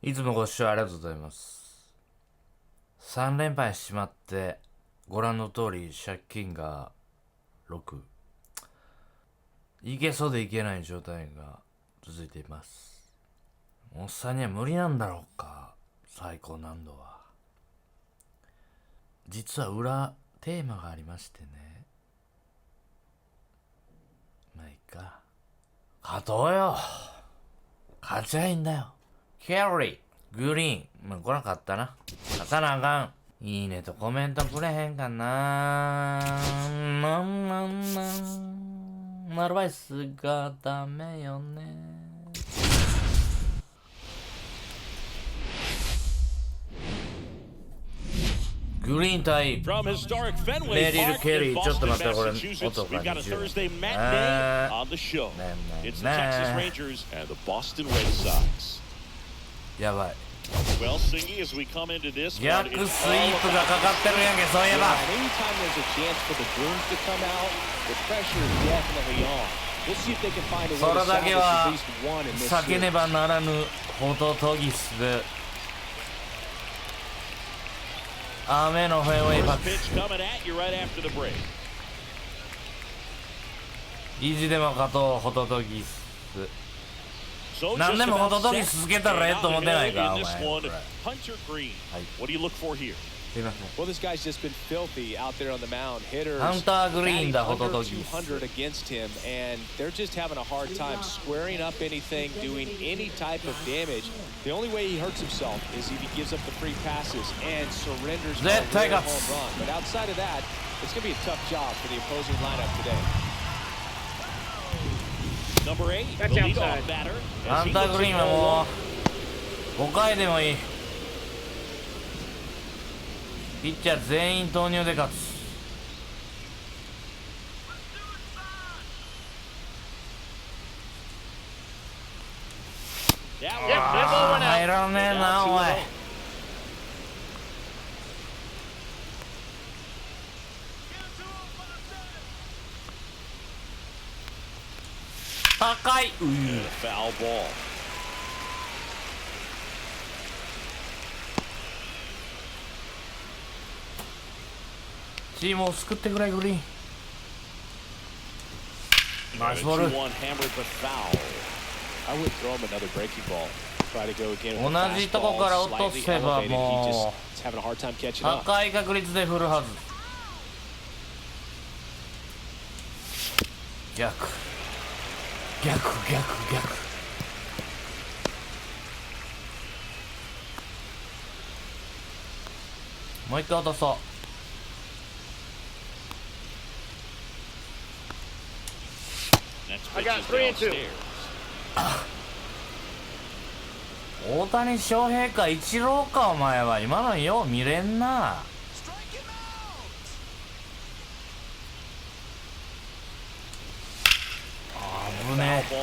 いつもご視聴ありがとうございます。3連敗しまってご覧の通り借金が6、いけそうでいけない状態が続いています。おっさんには無理なんだろうか、最高難度は。実は裏テーマがありましてね。まあいいか、勝とうよ、勝ちゃいいんだよ。キャリー、グリーン。まあ、これは勝ったな。勝たなあかん。いいねとコメントくれへんかな。アドバイスがダメよね。グリーン対メリル・ケリー。ちょっと待って、これ音が20。やばい。逆スイープがかかってるやんけ、そういえば。それだけは避けねばならぬホトトギス。雨のフェンウェイパック。意地でも勝とう、ホトトギス。何でもホトトギスつけたらええと思ってないか、お前。はい、すいません。ハンターグリーンだ、ホトトギス。絶対勝つ。ハンターグリーンはもう5回でもいい。ピッチャー全員投入で勝つ。入らねえな、おい。高い。チームを救ってくれ、グリーン。ナイスボール。同じとこから落とせばもう高い確率で振るはず。逆逆逆逆。もう一回落とそう。大谷翔平かイチローか、お前は。今のよう見れんな。危ねえ。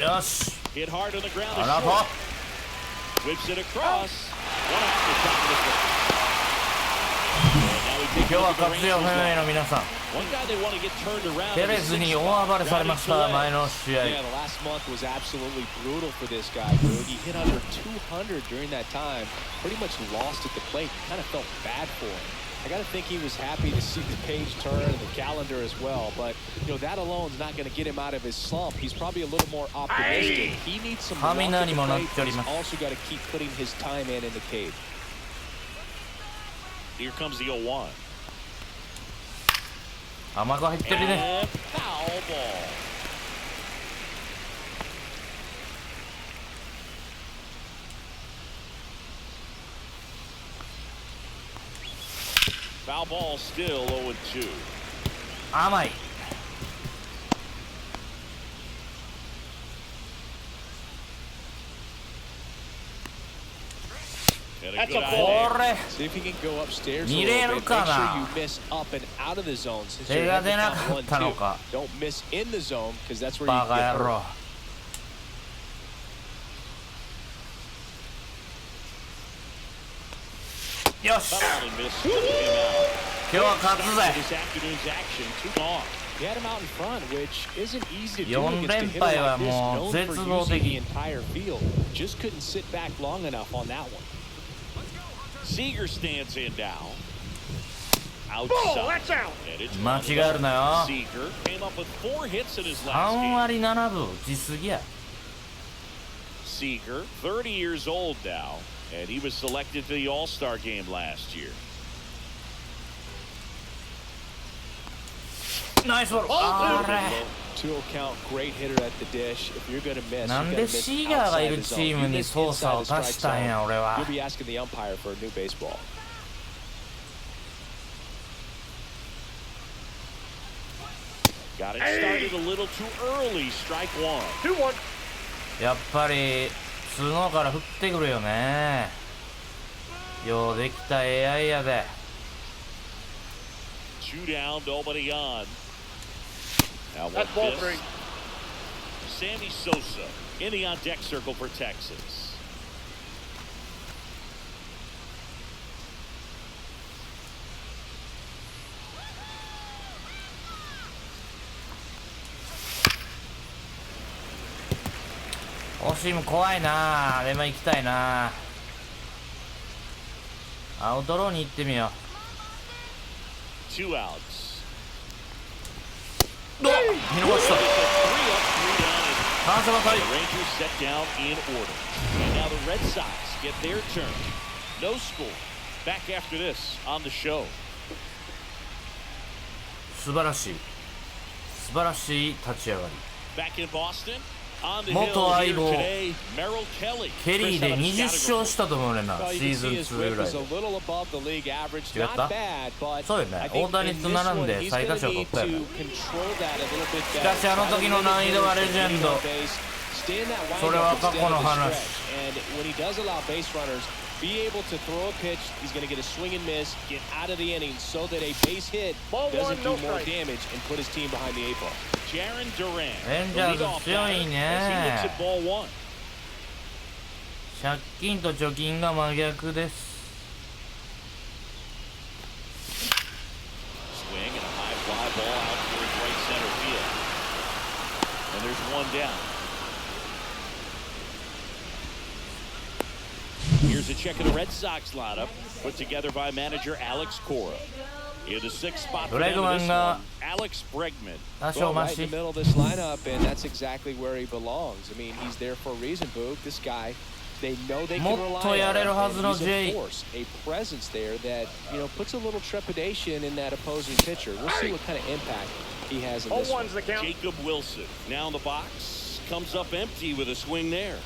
よし、あらと。今日は活用フェンウェイの皆さん、テレズに大暴れされました。前の試合。I gotta think he was happy to see the page turn and the calendar as well, but you know that alone is not going to get him out of his slump. He's probably a little more optimistic. He needs some luck at the plate, but he's also got to keep putting his time in the cave. Here comes the 0-1. 甘く入ってるね。Foul ball. Foul ball, still 0-2. 甘い。これ見れるかな。手が出なかったのか。バカ野郎。よし、今日は勝つぜ。4連敗はもう絶望的。間違えるなよ。3割7分打ちすぎや。Seager, 30 years old now, and he was selected to the All-Star game last year. ナイスボール。あれ。なんでシーガーがいるチームに操作を足したんや俺は。Got it started a little too early. Strike one. 2-1. やっぱり普通のから振ってくるよね。ようできた AI やで。Two down, nobody on. Now That's ball three. Sammy Sosa in the on deck circle for Texas. オシム怖いな。でも行きたいな。アウトローに行ってみよう。Two outs. 見逃した。反射ばかり。 Rangers set down in order. And now the Red Sox get their turn. No score. Back after this on the show. 素晴らしい。素晴らしい立ち上がり。 Back in Boston. 元相棒ケリーで20勝したと思うねんな、シーズン2ぐらいで。違った？そうよね、大谷と並んで最多勝取ったよね。しかしあの時の難易度はレジェンド。それは過去の話。Be able to throw a pitch, he's going to get a swing and miss, get out of the inning so that a base hit doesn't do more damage and put his team behind the 8 ball. Jaron Duran, レンジャーズ強いね。借金と貯金が真逆です。 Swing and a high fly ball out towards right center field. And there's one down. Here's a check of the Red Sox lineup, put together by manager Alex Cora. In the 6th spot for them in this one, Alex Bregman. Well, right in the middle of this lineup, and that's exactly where he belongs. I mean, he's there for a reason, Boog. This guy, they know they can rely on him. He's a force, a presence there that, you know, puts a little trepidation in that opposing pitcher. We'll see what kind of impact he has in this one. Jacob Wilson now in the box, comes up empty with a swing there.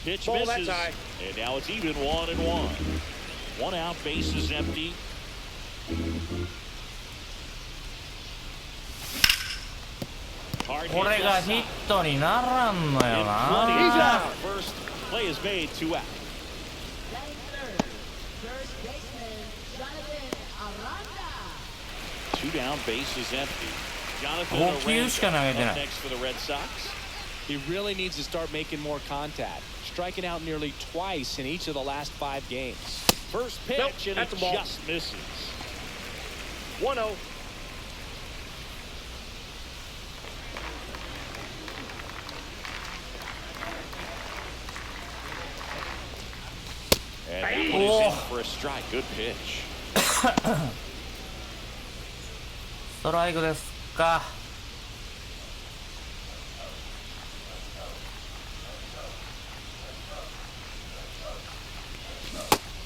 Pitch misses, and now it's even 1-1. 1 out, base is empty. Hard hit. これがヒットにならんのよな。 First play is made, 2 out. Two down, base is empty. Jonathan Aranda next for the Red Sox. He really needs to start making more contact, striking out nearly twice in each of the last 5 games. First pitch, and it just misses. 1-0. And that one is in for a strike. Good pitch. ストライクですか。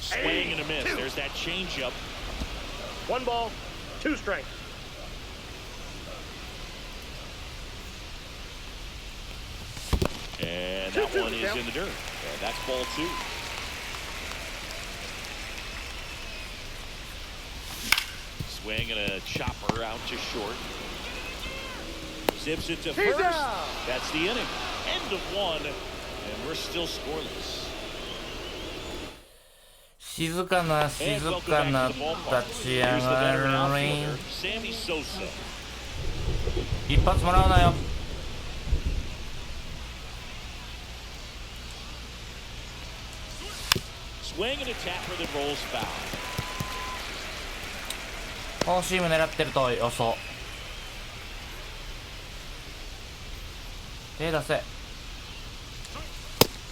Swing and a miss. There's that changeup. 1 ball, 2 strikes. And that one is in the dirt. And that's ball 2. Swing and a chopper out to short. Zips it to first. That's the inning. End of 1, and we're still scoreless. 静かな立ち上がり。一発もらうなよ。swing and a tapper that rolls foul. フォーシーム狙ってると予想。手出せ。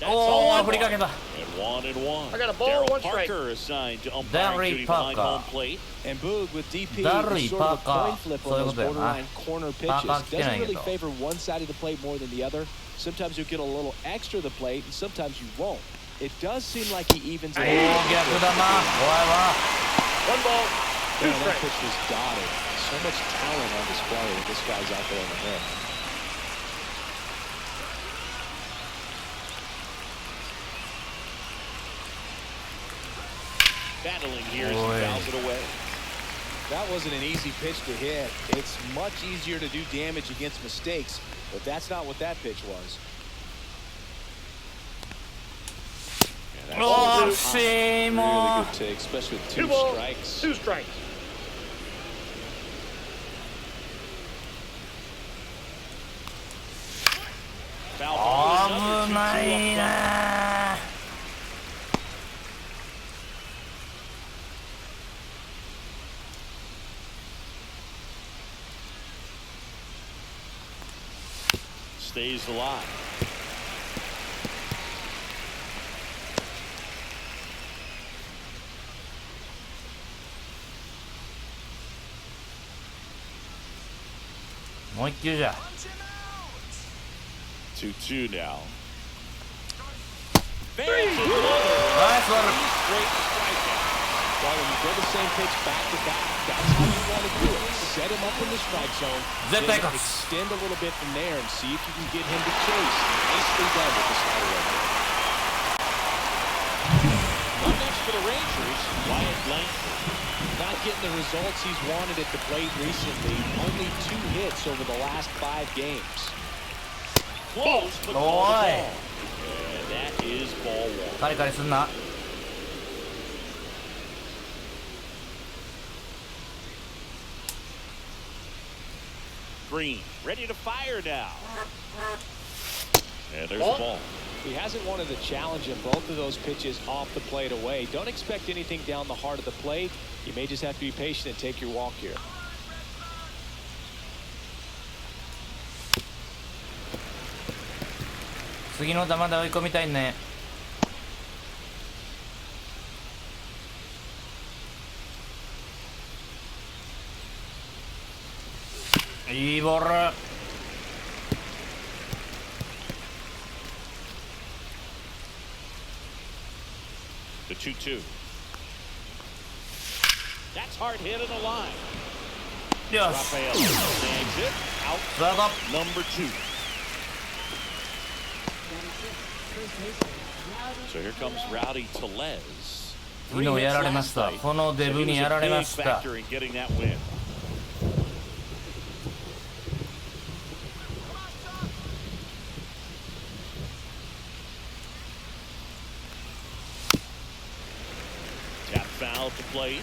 おお、振りかけた。And 1-1. I got a ball, one strike. Parker assigned to umpiring duty behind home plate. And Boog with DP, Darry sort of a Parker. coin flip on those borderline corner pitches. Parker Doesn't really favor one side of the plate more than the other. Sometimes you'll get a little extra the plate, and sometimes you won't. It does seem like he evens it out. おお、逆だな。怖いわ。 One ball, two Man, that strikes. pitch was dotted. So much talent on display when this guy's out there in the hill. Battling here as he fouls it away. That wasn't an easy pitch to hit. It's much easier to do damage against mistakes, but that's not what that pitch was. おー、惜しい、も Really う。 good take, especially with Two two balls, strikes. two strikes. 危ないな。Stays alive.もう一球じゃ。 2-2 now. ナイスボール。 Straight strikeout. Well, when you go the same pitch back to back, that's how you want to do it. Set him up in the strike zone. 絶対 Then 勝つ。 extend a little bit from there and see if you can get him to chase. Nicely done with the slider right there. Up next for the Rangers, Wyatt Langford. Not getting the results he's wanted at the plate recently. Only 2 hits over the last 5 games. Close, but Oh, called the boy. ball. And that is ball 1. カリカリすんな。Green, ready to fire now. And there's the ball. He hasn't wanted the challenge in both of those pitches off the plate away. Don't expect anything down the heart of the plate. You may just have to be patient and take your walk here. 次の球で追い込みたいね。いいボール。 The 2-2. That's hard hit in the line. よし。 Rafael snags it. Out スタート。 number 2. So here comes Rowdy Tellez. 昨日やられました。このデブにやられました。 Factor in getting that win. Tap foul to plate.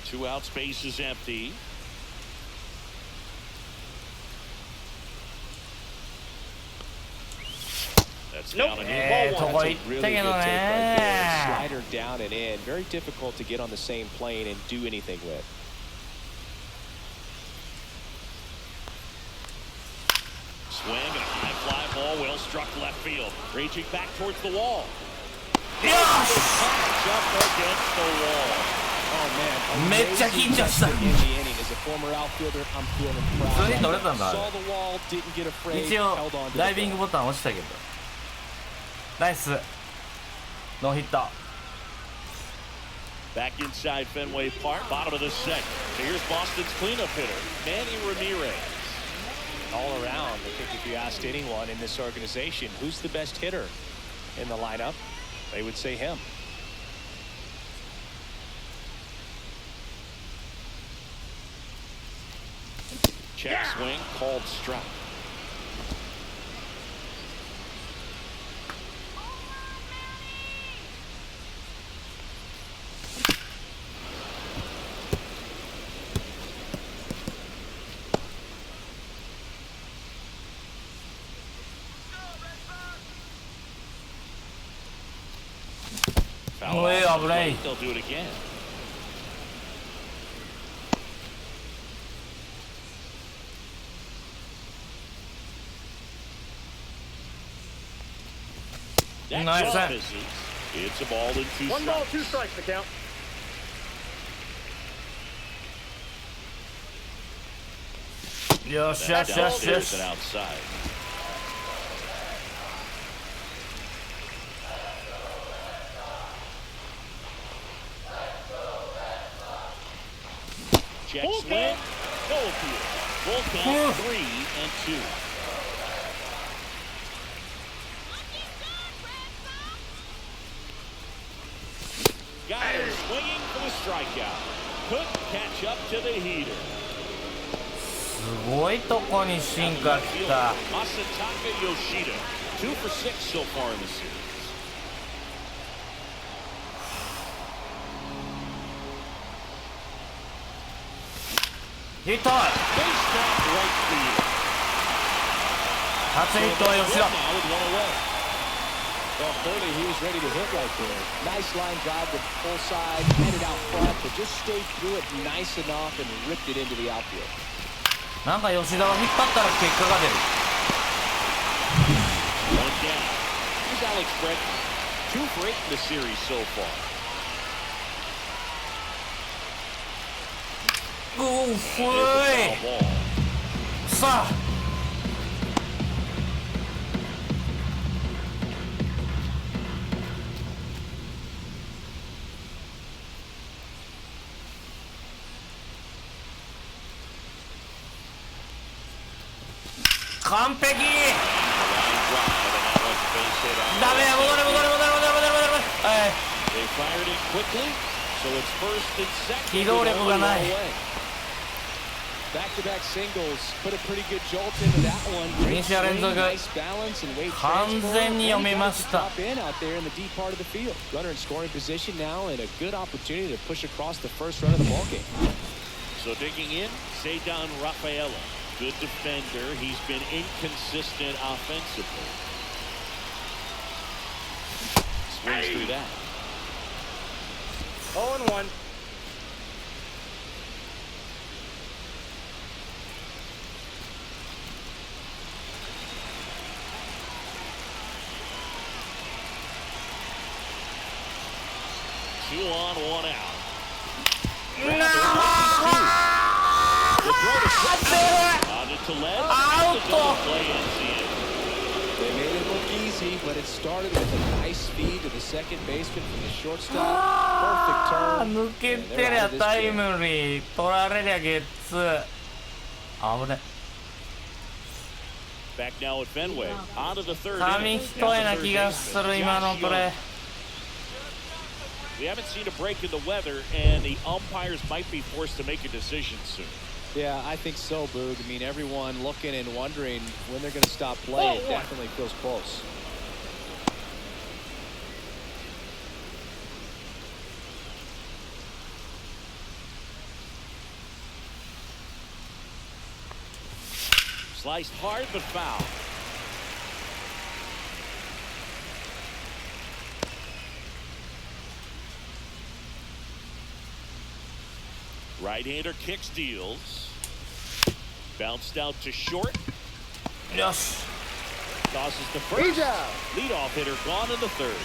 2 out, space is empty. That's down and in. とこ行ったけどね。 Slider down and in. Very difficult to get on the same plane and do anything with. Swing and a high fly ball, well struck left field. Raging back towards the wall. よし。 Just against the wall. Oh man, めっちゃ緊張した。 in the inning. As a former outfielder, I'm feeling 普通に proud. 取れたんだ。 Saw the wall, didn't get afraid, 一応 held on to ダイ the ビング ball. ボタン押したけど。ナイス。ノーヒット。 Back inside Fenway Park, bottom of the second. So here's Boston's cleanup hitter, Manny Ramirez. All around, I think if you asked anyone in this organization who's the best hitter in the lineup, they would say him. Check swing, called strike. おい、危ない。 They'll do it again. Nice. It's a ball and 2 One ball, strikes. 2 strikes to count. よしよしよしよし。 And outside. Check swing. No appeal. Full count 3-2. Got him swinging for the strikeout. Couldn't catch up to the heater. すごいとこに進化きた。 Masataka Yoshida, 2 for 6 so far in the series. ヒット。 Base back right field. 初ヒットは吉田。 Now with 1 away. Well, clearly he was ready to hit right there. Nice line drive to full side, headed out front, but just stayed through it nice enough and ripped it into the outfield. なんか吉田は引っ張ったら結果が出る。 1 down. Here's Alex Bregman, 2 for 8 in the series so far. うふい。 Ball. さあ。完璧。ダメや、戻れ戻れ戻れ戻れ戻れ戻れ。はい。機動力がない。2試合連続。完全に読みました。So digging in, Cedar Rafaela. Good defender. He's been inconsistent offensively. Swings through that. 0-1. Two on, 1 out. They made it look easy, but it started with a nice feed to the second baseman from the shortstop. Perfect turn. 抜けてりゃタイムリー、取られりゃゲッツー。危ね。Back now at Fenway. On to the third 紙 inning. 一重な気がする今のプレー。 We haven't seen a break in the weather, and the umpires might be forced to make a decision soon. Yeah, I think so, Boog. I mean, everyone looking and wondering when they're going to stop play. It definitely feels close. Sliced hard, but foul. Right-hander kick steals. Bounced out to short. よし。 Tosses to first. Leadoff hitter gone in the third.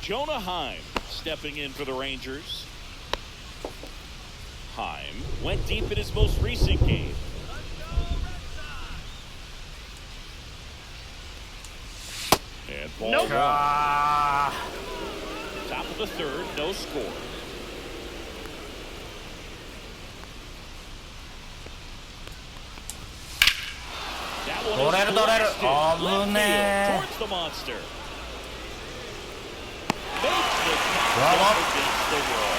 Jonah Heim stepping in for the Rangers. Heim went deep in his most recent game. And ball one. Top of the third, no score. That one is blasted. Left field towards the monster. Makes the catch against the wall.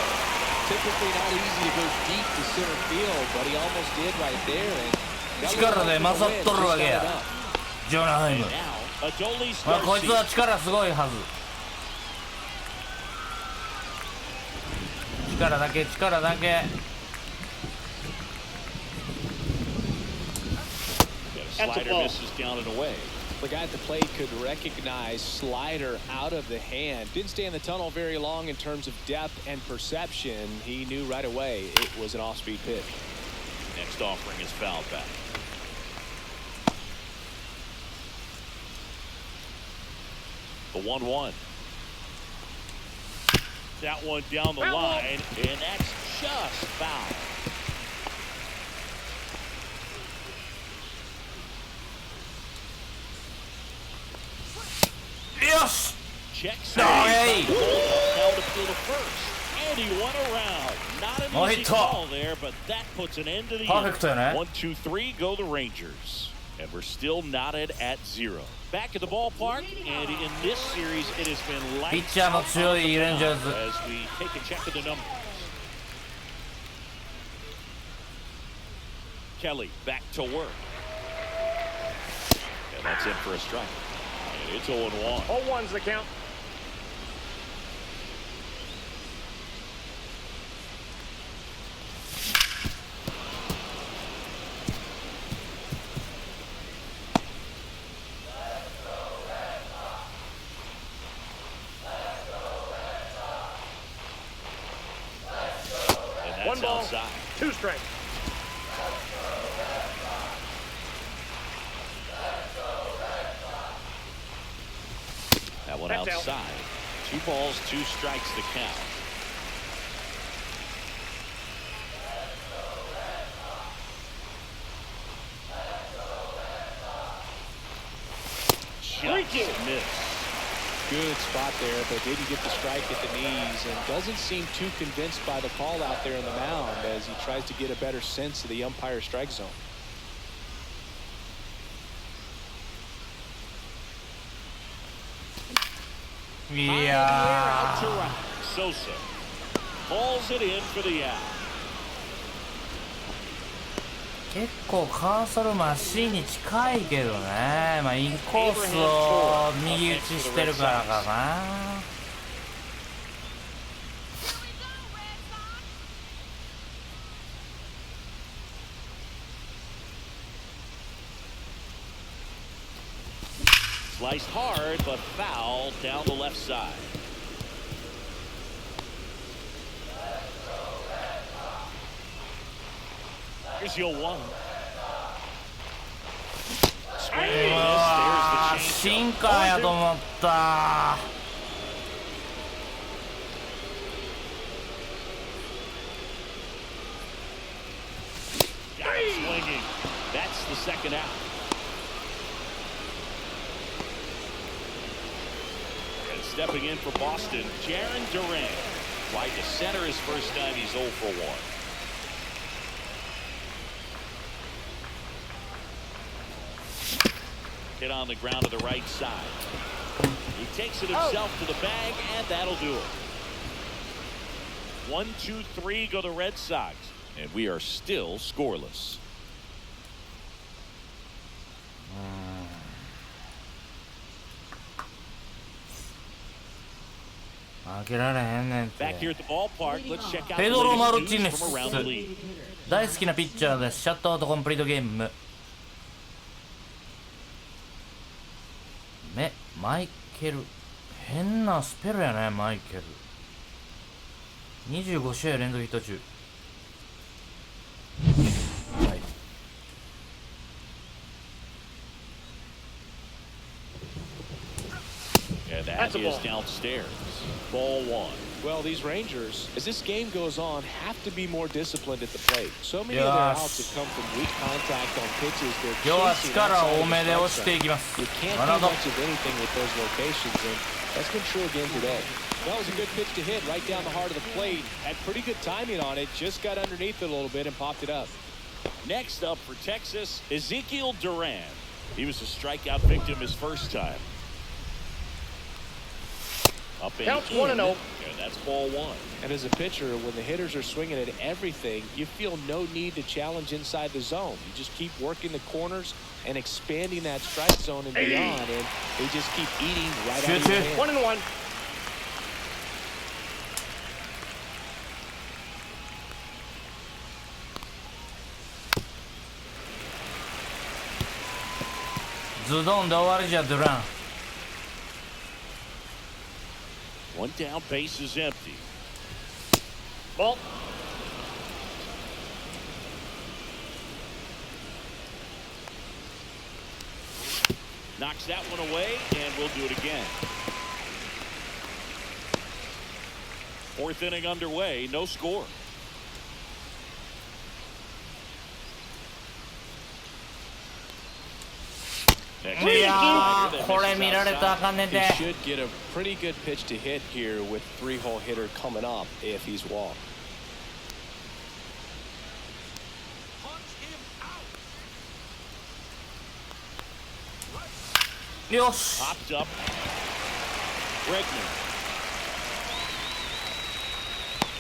Typically not easy to go deep to center field, but he almost did right there. And 力で勝っとるわけや。ジョナハイム。まあこいつは力すごいはず。力だけ力だけ。Slider misses down and away. The guy at the plate could recognize slider out of the hand. Didn't stay in the tunnel very long in terms of depth and perception. He knew right away it was an off-speed pitch. Next offering is fouled back. The 1-1. That one down the line, and that's just foul. Yes! Check Hey! Held up to the first, and he went around. Not an easy call there, but that puts an end to the inning. 1, 2, 3, go the Rangers. And we're still knotted at 0. Back at the ballpark, and in this series, it has been lights out as we take a check of the numbers. Kelly back to work. And that's in for a strike. And it's 0-1. 0-1's the count. One ball, outside. 2 strikes. That one outside. Out. 2 balls, 2 strikes to count. Just missed. Good spot there, but didn't get the strike at the knees, and doesn't seem too convinced by the call out there in the mound as he tries to get a better sense of the umpire strike zone. Yeah. Out to right. Sosa hauls it in for the out. 結構カーソルマシーンに近いけどね。まあインコースを右打ちしてるからかな。Sliced hard, but foul down the left side. Here's your 1. There's the シンカーやと思った。Swinging. That's the second out. And stepping in for Boston, Jarren Duran. Wide to center his first time. He's 0 for 1. Hit on the ground to the right side. He takes it himself to the bag, and that'll do it. 1, 2, 3 go the Red Sox, and we are still scoreless. 負けられへんねんって。 Back here at the ballpark, let's check out ペドロ・マルティ the ネ news ス from around the league. 大好きなピッチャーです。シャットアウトコンプリートゲーム。マイケル、変なスペルやね。マイケル25試合連続ヒット中。はい。And that is downstairs. Ball 1. Well, these Rangers, as this game goes on, have to be more disciplined at the plate. So many of their outs have come from weak contact on pitches. They're chasing outside the strike zone. You can't do much of anything with those locations, and that's been true again today. That was a good pitch to hit right down the heart of the plate. Had pretty good timing on it. Just got underneath it a little bit and popped it up. Next up for Texas, Ezekiel Duran. He was a strikeout victim his first time. Up and Counts in, 1-0. and that's ball 1. And as a pitcher, when the hitters are swinging at everything, you feel no need to challenge inside the zone. You just keep working the corners and expanding that strike zone and beyond, and they just keep eating right out of your hand. 1-1. ズドンで終わりじゃドゥラン。 One down, base is empty. Ball. Knocks that one away, and we'll do it again. Fourth inning underway, no score. いやー、これ見られたらあかんねんて。 He should get a pretty good pitch to hit here with 3-hole hitter coming up if he's walked. よし。 Popped up. Bregman.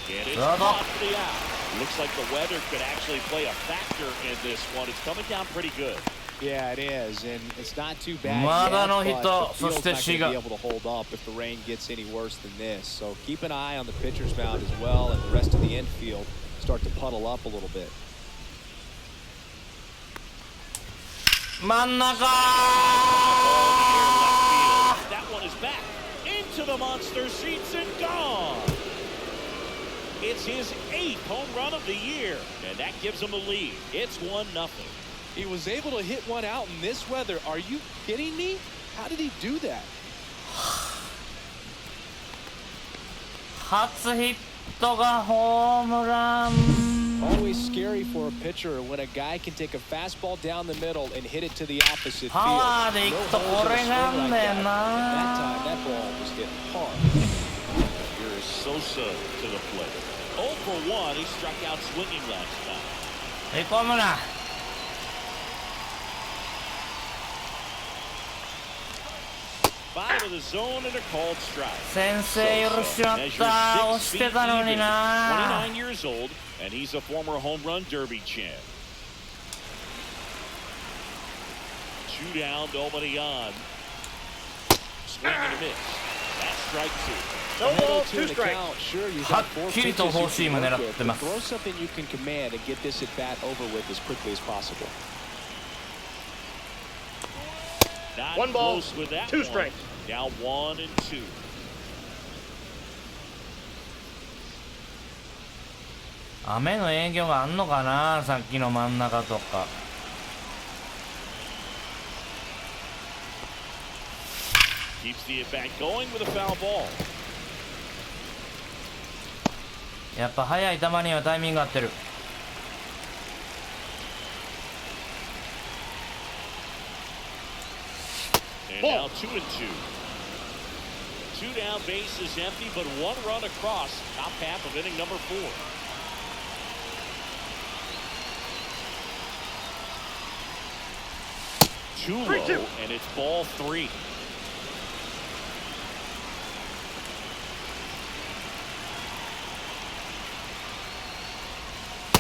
Get it off the out. Looks like the weather could actually play a factor in this one. It's coming down pretty good. Yeah, it is, and it's not too bad ま yet, だの but 人、 the そ field's して not シ going ガ to be able to hold up if the rain gets any worse than this. So keep an eye on the pitcher's mound as well, and the rest of the infield start to puddle up a little bit. 真ん中 That one is back into the monster seats and gone. It's his 8th home run of the year, and that gives him a lead. It's 1-0. He was able to hit one out in this weather. Are you kidding me? How did he do that? 初ヒットがホームラン。 Always scary for a pitcher when a guy can take a fastball down the middle and hit it to the opposite field. パワーでいくとこれがあんだよ That な。 time, that ball was hit hard. Here is Sosa to the plate. 0 for 1. He struck out swinging last time. へこむな。 Bottom of the zone and a called strike. 先制許しちまった。押してたのにな。 29 years old, and he's a former home run derby champ. 2 down, nobody on. Swing and a miss. That's strike 2. No ball, 2 2 strikes. Sure, you've は got 4っきり pitches と you フォーシー can ム work 狙 with, って but ます。 throw something you can command and get this at bat over with as quickly as possible. Not 1 ball, close with that 2 one. strikes. Now 1 and 2. 雨の影響があんのかな、さっきの真ん中とか。 Keeps the at bat going with a foul ball. やっぱ速い球にはタイミング合ってる。 And now 2 and 2. 2 down, base is empty, but 1 run across. Top half of inning number 4. Too low, and it's ball 3.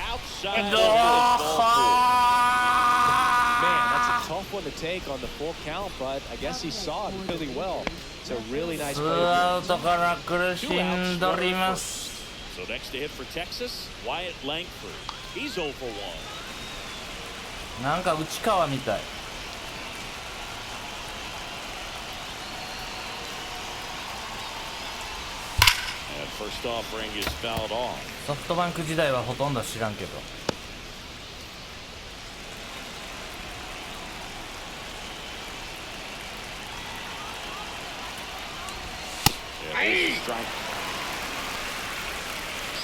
Outside. And of ball 4. Man, that's a tough one to take on the full count, but I guess he saw it really well. It's a really nice ツ play. ーアウトから苦しんどります。 So next to hit for Texas, Wyatt Langford. He's 0 for 1. なんか内川みたい。 And first offering is fouled off. ソフトバンク時代はほとんど知らんけど。 Yeah, strike.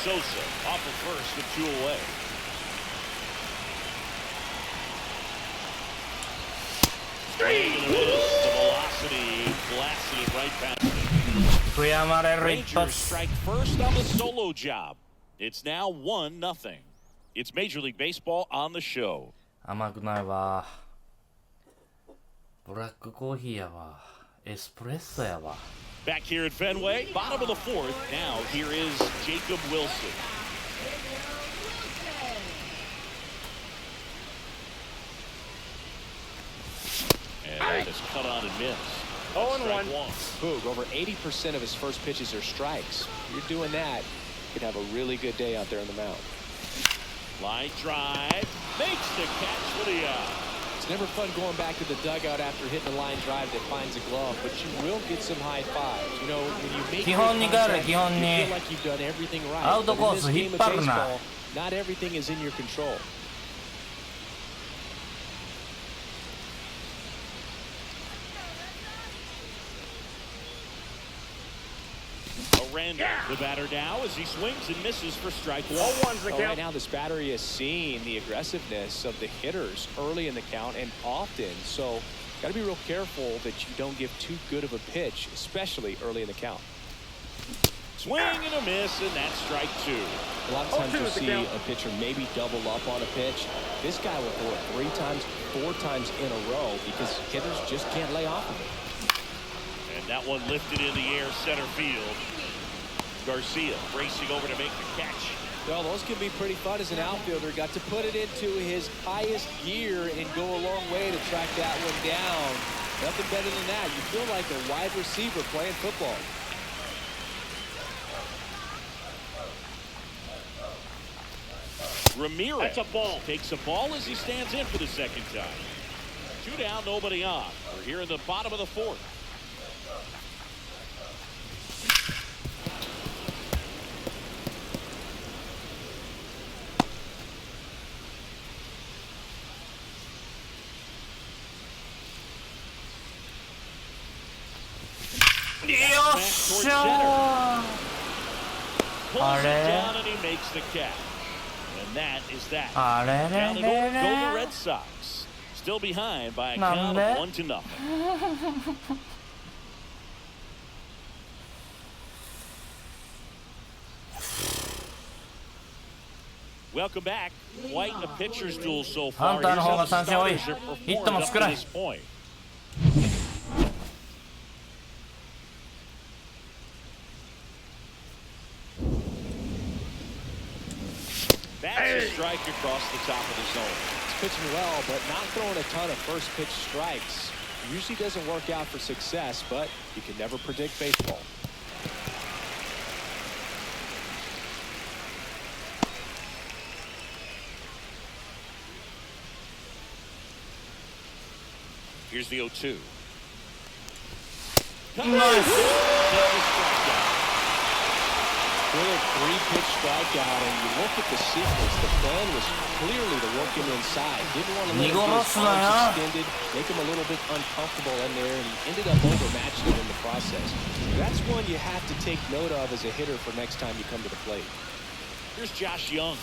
Sosa off of first with 2 away. Swing and a miss. The velocity blasted it right past him. 悔やまれる一 Rangers 発。 strike first on the solo job. It's now 1-0. It's Major League Baseball on the show. 甘くないわ。ブラックコーヒーやわ。エスプレッソやわ。 Back here at Fenway, bottom of the 4th. Now here is Jacob Wilson. And that is cut on and missed. 0-1. Boog, over 80% of his first pitches are strikes. If you're doing that, you could have a really good day out there on the mound. Line drive, makes the catch for the out. It's never fun going back to the dugout after hitting a line drive that finds a glove, but you will get some high fives. You know, when you make contact, you feel like you've done everything right. But in this game of baseball, not everything is in your control. Randall, the batter now as he swings and misses for strike one. 0-1's the count. Right now, this battery is seeing the aggressiveness of the hitters early in the count and often. So, got to be real careful that you don't give too good of a pitch, especially early in the count. Swing and a miss, and that's strike two. A lot of times you'll see a pitcher maybe double up on a pitch. This guy will throw it 3 times, 4 times in a row because hitters just can't lay off of it. And that one lifted in the air, center field. Garcia racing over to make the catch. Well, those can be pretty fun as an outfielder. Got to put it into his highest gear and go a long way to track that one down. Nothing better than that. You feel like a wide receiver playing football. Ramirez That's a ball. takes a ball as he stands in for the second time. 2 down, nobody on. We're here in the bottom of the 4th. Pulls it down and he makes the catch. And that is that. Down and over go the Red Sox. Still behind by a count of 1-0. Welcome back. Quite a pitcher's duel so far. Here's how the starters have performed up to this point. That's a strike across the top of the zone. He's pitching well, but not throwing a ton of first pitch strikes. Usually doesn't work out for success, but you can never predict baseball. Here's the 0-2. Nice. With a 3-pitch strikeout, and you look at the sequence, the plan was clearly to work him inside. Didn't want to let him get his arms extended, make him a little bit uncomfortable in there, and he ended up overmatching him in the process. That's one you have to take note of as a hitter for next time you come to the plate. Here's Josh Young.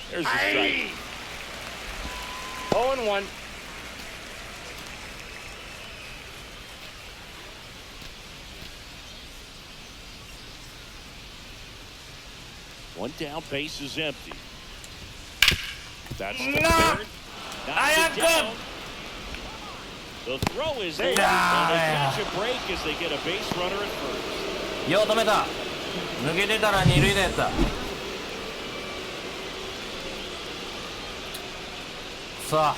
There's the strike. 0-1. One down, base is empty. That's the third. Knocks it down. The throw is there, and they catch a break as they get a base runner at first. よう止めた。抜けてたら二塁打やった。さあ。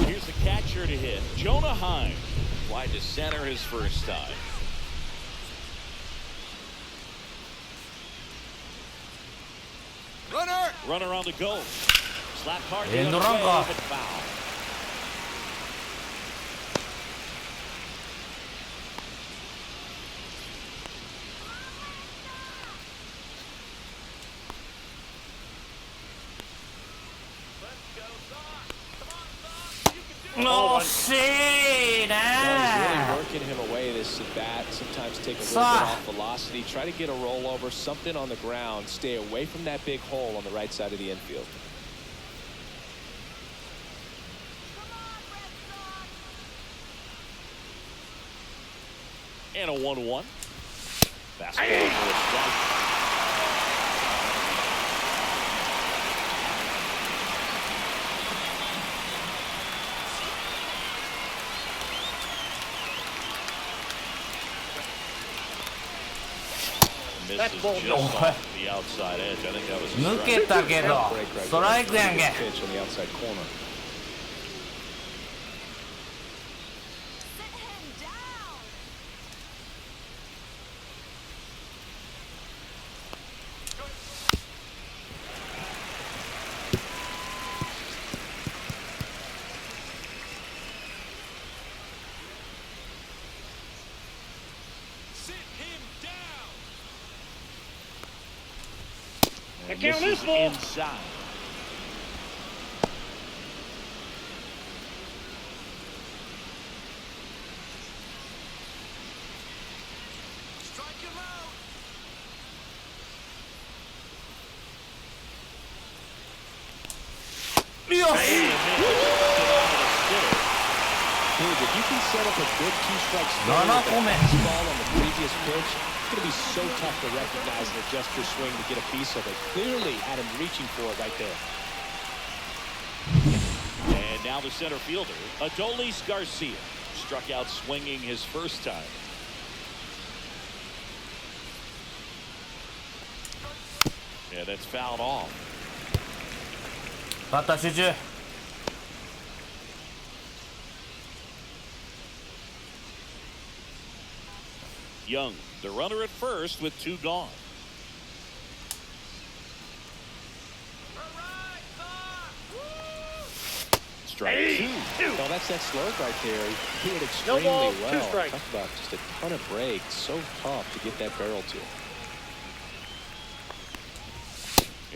Here's the catcher to hit, Jonah Heim. Wide to center his first time. Runner on the go. Slap hard the other way, but foul. No, see that. Really working him away this at bat. Sometimes take a little bit off velocity. Try to get a rollover, something on the ground. Stay away from that big hole on the right side of the infield. And a 1-1. Fastball for a strike. That's Misses ball. just off the outside edge. I think that was a strike. 抜けたけどストライクやんけ。 Pitch on the outside corner. The count Misses is full. inside. Dude, if you can set up a good two-strike swing with the fastball on the previous pitch, it's going to be so tough to recognize and adjust your swing to get a piece of it. Clearly had him reaching for it right there. And now the center fielder, Adolis Garcia, struck out swinging his first time. Yeah, that's fouled off. バッター集中。Young, the runner at first with 2 gone. Strike 2. Well, that's that slurve right there. He did No extremely ball, well. 2 strikes. Talk about just a ton of breaks. So tough to get that barrel to.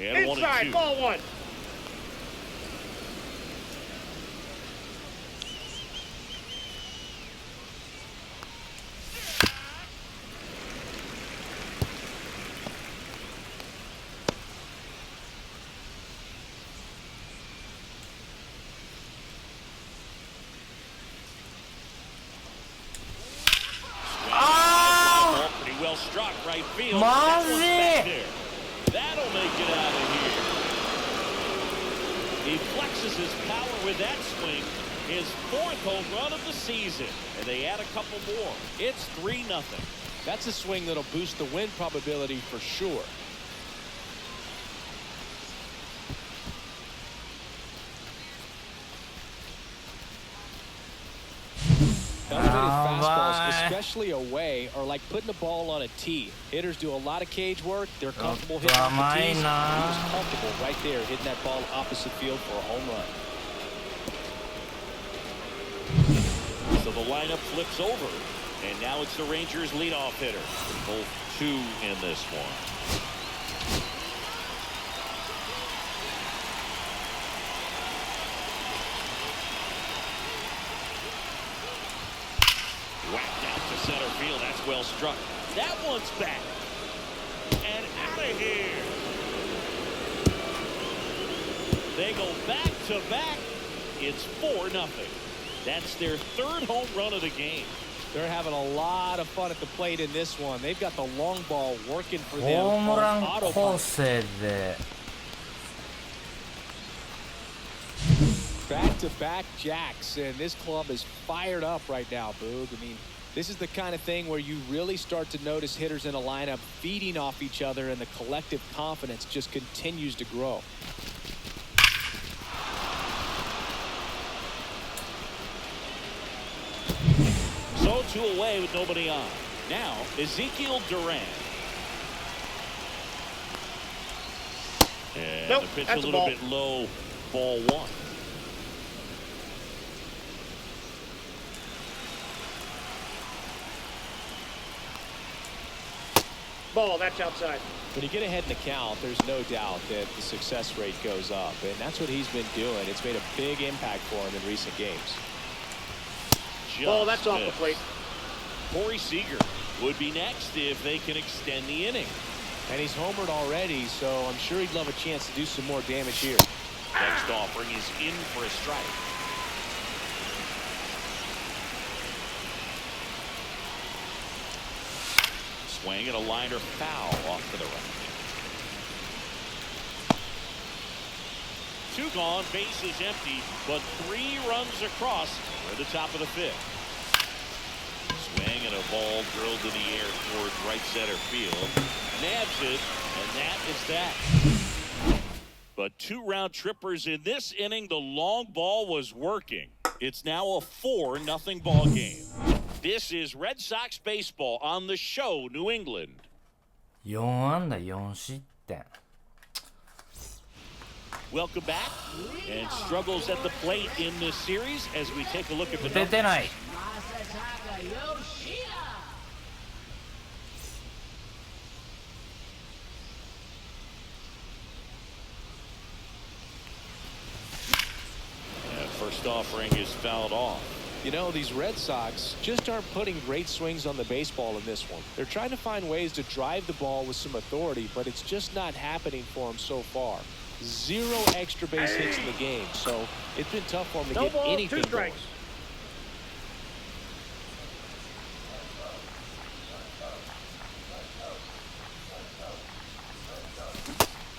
And 1 and 2. Inside, ball 1. Pretty well struck right field. Mazi! That one's back there. That'll make it out of here. He flexes his power with that swing. His 4th home run of the season. And they add a couple more. It's 3-0. That's a swing that'll boost the win probability for sure. Elevated fastballs, especially away, are like putting the ball on a tee. Hitters do a lot of cage work. They're comfortable hitting off the tees. He was comfortable right there hitting that ball opposite field for a home run. So the lineup flips over. And now it's the Rangers leadoff hitter. Both 2 in this one. Whacked out to center field. That's well struck. That one's back. And out of here. They go back to back. It's 4-0. That's their 3rd home run of the game. They're having a lot of fun at the plate in this one. They've got the long ball working for them ホームラ on ン構 autopilot. 成で Back-to-back jacks, and this club is fired up right now, Boog. I mean, this is the kind of thing where you really start to notice hitters in a lineup feeding off each other, and the collective confidence just continues to grow. So 2 away with nobody on. Now, Ezekiel Duran. And Nope, the pitch a that's a little ball. bit low. Ball 1. Ball, that's outside. When you get ahead in the count, there's no doubt that the success rate goes up, and that's what he's been doing. It's made a big impact for him in recent games. Ball, that's off the plate. Corey Seager would be next if they can extend the inning. And he's homered already, so I'm sure he'd love a chance to do some more damage here. Next offering is in for a strike. Swing and a liner foul off to the right. 2 gone, bases empty, but 3 runs across for the top of the 5th. Swing and a ball drilled to the air towards right center field. Nabs it, and that is that. But 2 round trippers in this inning. The long ball was working. It's now a 4-0 ball game. This is Red Sox baseball on the show, New England. 4安打4失点。 Welcome back. And struggles at the plate in this series as we take a look at the 打ててない。 numbers. first offering is fouled off. You know, these Red Sox just aren't putting great swings on the baseball in this one. They're trying to find ways to drive the ball with some authority, but it's just not happening for them so far. 0 extra base hits in the game, so it's been tough for them to get anything going.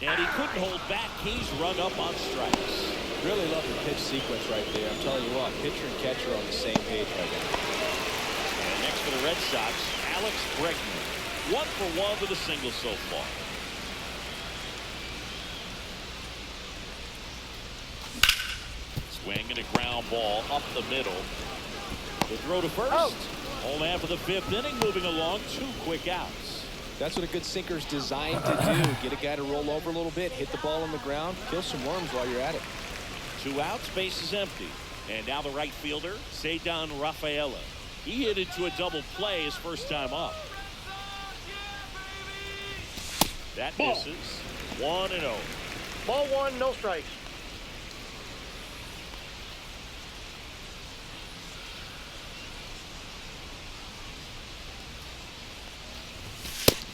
And he couldn't hold back. He's rung up on strikes. Really love the pitch sequence right there. I'm telling you what, pitcher and catcher are on the same page right now. And next for the Red Sox, Alex Bregman. 1 for 1 with a single so far. Swing and a ground ball up the middle. The throw to first. Home half of the 5th inning, moving along. 2 quick outs. That's what a good sinker's designed to do. Get a guy to roll over a little bit, hit the ball on the ground, kill some worms while you're at it. 2 outs, base is empty. And now the right fielder, Cedar Rafaela. He hit into a double play his first time up. That misses. 1-0. Ball 1, no strikes.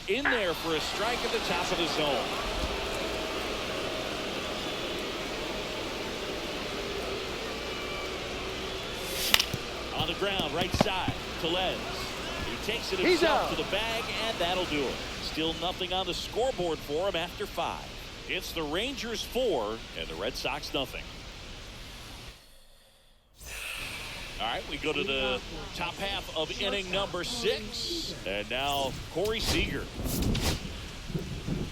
In there for a strike at the top of the zone. On the ground, right side, Tellez. He takes it himself to the bag, and that'll do it. Still nothing on the scoreboard for him after 5. It's the Rangers 4 and the Red Sox nothing. All right, we go to the top half of inning number 6. And now Corey Seager.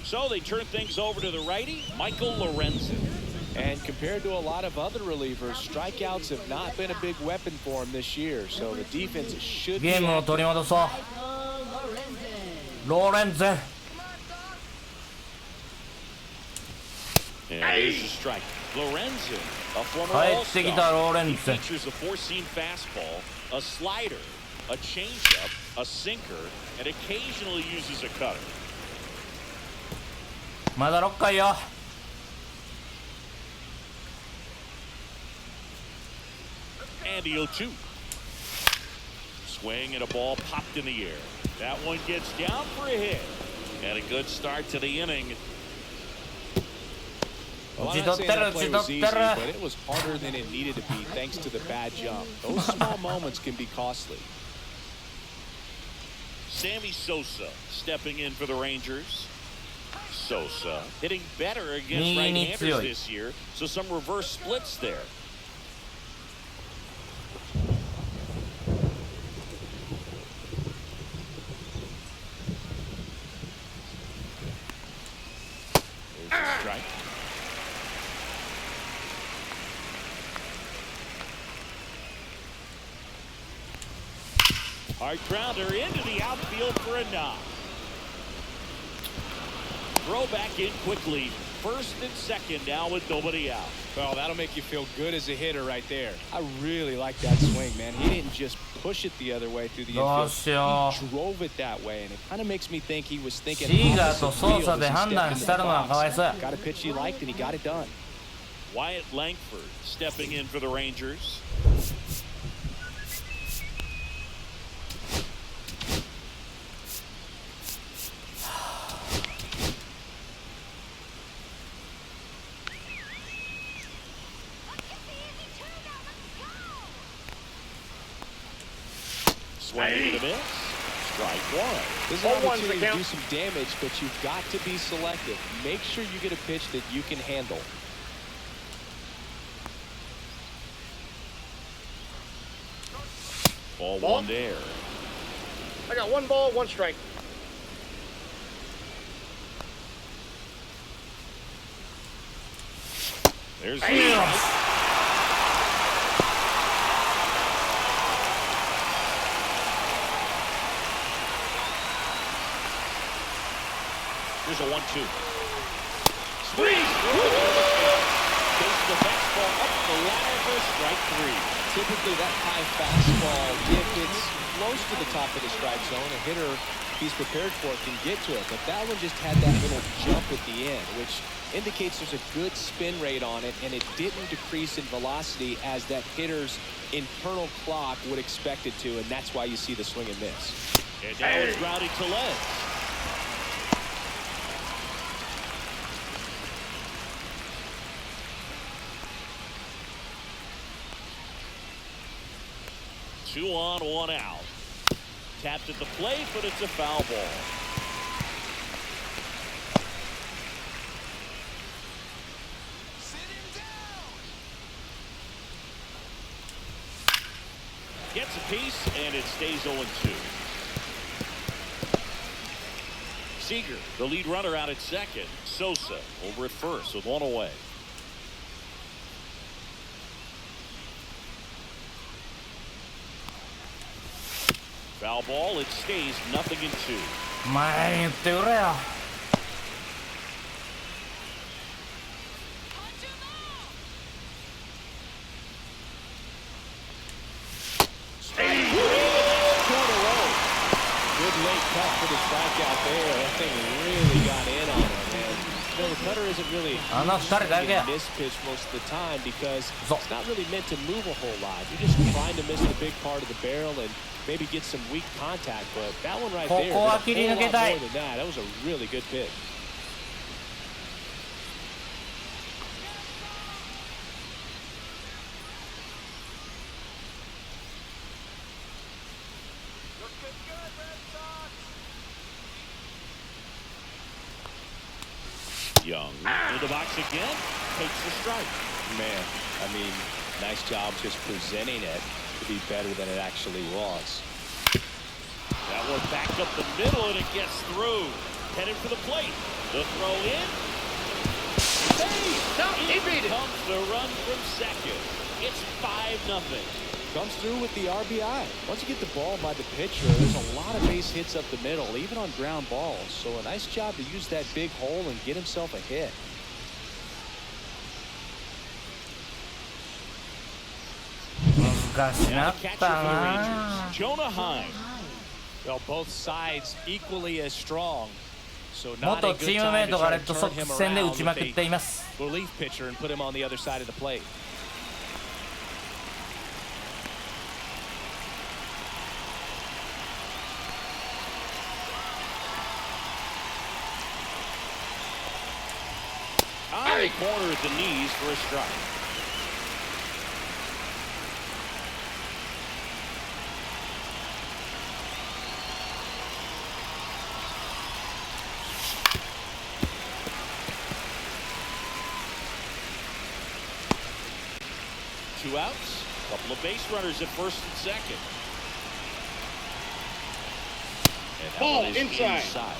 So they turn things over to the righty, Michael Lorenzen. And compared to a lot of other relievers, strikeouts have not been a big weapon for him this year. So the defense should be... ゲームを取り戻そう。ローレンゼン。 And there's the strike. Lorenzen, a former 帰ってきたローレ All-Star. ン He ゼン。 features a 4-seam fastball, a slider, a changeup, a sinker, and occasionally uses a cutter. まだ6回よ。 And the 0-2. Swing and a ball popped in the air. That one gets down for a hit. And a good start to the inning. Well, I'm not saying that play was easy, but it was harder than it needed to be thanks to the bad jump. Those small moments can be costly. Sammy Sosa stepping in for the Rangers. Sosa hitting better against right-handers this year, so some reverse splits there. There's a strike. Hard grounder into the outfield for a knock. Throw back in quickly. First and second now with nobody out. Well, that'll make you feel good as a hitter right there. I really like that swing, man. He didn't just push it the other way through the infield. He drove it that way, and it kind of makes me think he was thinking opposite field as he stepped in the box. Got a pitch he liked, and he got it done. Wyatt Langford stepping in for the Rangers. Swing and a miss. Strike 1. This is an opportunity to do some damage, but you've got to be selective. Make sure you get a pitch that you can handle. Ball 1 there. I got 1 ball, 1 strike. There's the Here's a 1-2. Squeeze! Takes the fastball up the ladder for strike 3. Typically, that high fastball, if it's close to the top of the strike zone, a hitter he's prepared for it can get to it. But that one just had that little jump at the end, which indicates there's a good spin rate on it, and it didn't decrease in velocity as that hitter's internal clock would expect it to, and that's why you see the swing and miss. And now it's Rowdy Tellez. Two on, one out. Tapped at the plate, but it's a foul ball. Gets a piece, and it stays 0-2. Seager, the lead runner, out at second. Sosa over at first with one away. Foul ball, it stays 0-2. 前に言ってくれよ。あの二人だけや。This pitch most of the time because it's not really meant to move a whole lot. You're just trying to miss the big part of the barrel and maybe get some weak contact. But that one right there, a whole lot more than that. That was a really good pitch. Young in the box again, takes the strike. Man, I mean, nice job just presenting it to be better than it actually was. That one back up the middle, and it gets through. Headed for the plate. The throw in. Hey, No, he beat it. Comes the run from second. It's 5-0. Comes through with the RBI. Once you get the ball by the pitcher, there's a lot of base hits up the middle, even on ground balls. So a nice job to use that big hole and get himself a hit. Now the catcher for the Rangers, Jonah Heim. Well, both sides equally as strong. So 元チームメイトがレッドソックス戦で打ちまくっています。 relief pitcher and put him on the other side of the plate. High corner at the knees for a strike. Two outs, couple of base runners at first and second. And that Ball one is inside.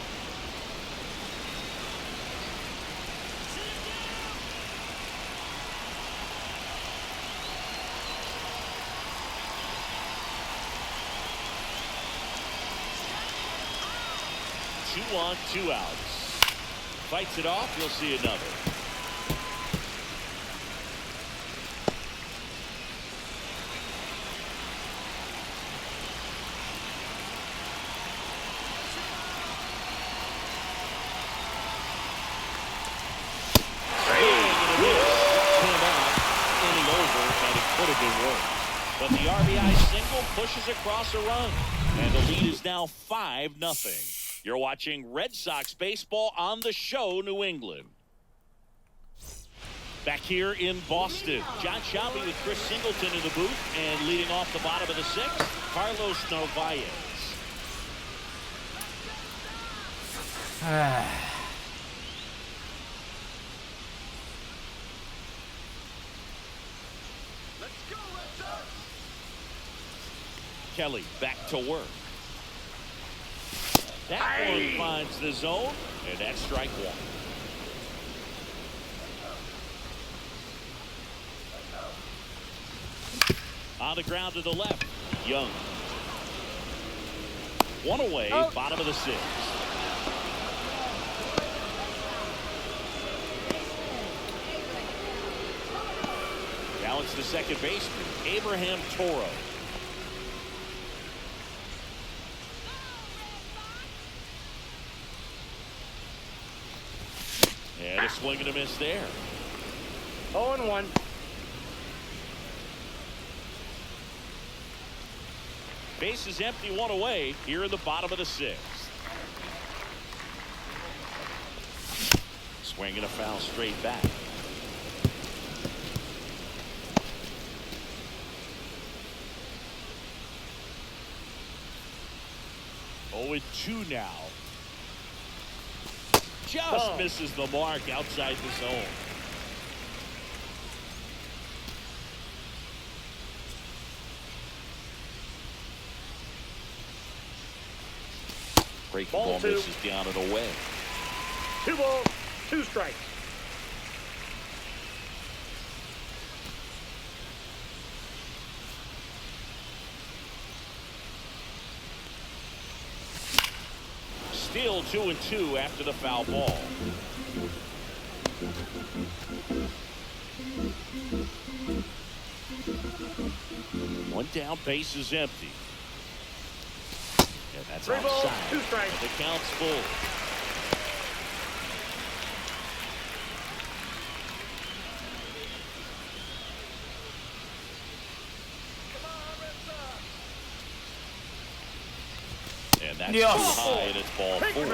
Two on, two outs. Fights it off, you'll see another. But the RBI single pushes across a run, and the lead is now 5-0. You're watching Red Sox baseball on the show, New England. Back here in Boston, John Shelby with Chris Singleton in the booth, and leading off the bottom of the sixth, Carlos Narvaez. Kelly back to work. That one finds the zone, and that's strike one. On the ground to the left, Young. One away, bottom of the sixth. Now it's the second baseman, Abraham Toro. And a Swing and a miss there. 0-1. Base is empty, one away here in the bottom of the sixth. Swing and a foul straight back. Oh, and 2 now. Just misses the mark outside the zone. Breaking ball misses down and away. 2 balls, 2 strikes. Still 2-2 after the foul ball. One down, base is empty. And that's 3 balls, outside. 2 strikes. The count's full. And that's too high, and it's ball 4.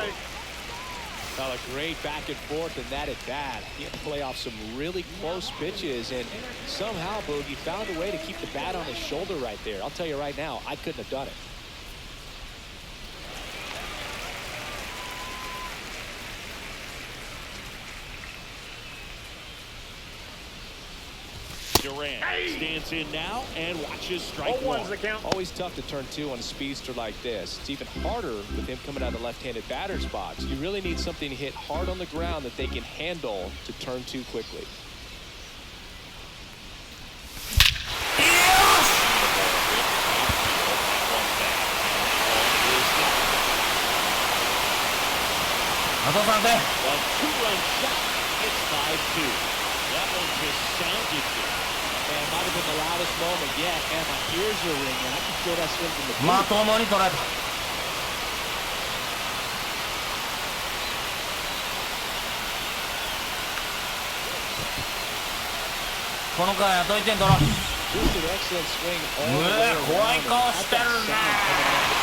Well, a great back and forth and that at bat. He had to play off some really close pitches, and somehow Boogie found a way to keep the bat on his shoulder right there. I'll tell you right now, I couldn't have done it. Durant stands in now and watches strike 0-1's 1. the count. Always tough to turn 2 on a speedster like this. It's even harder with him coming out of the left-handed batter's box. You really need something to hit hard on the ground that they can handle to turn 2 quickly. A 2-run shot. It's 5-2. That one just sounded good. And it might have been the loudest moment yet. And my ears are ringing. I can feel that swing from the booth. まともに捉えた。この回あと1点取ろう。Just an excellent swing all the way 怖い around. 顔してるね。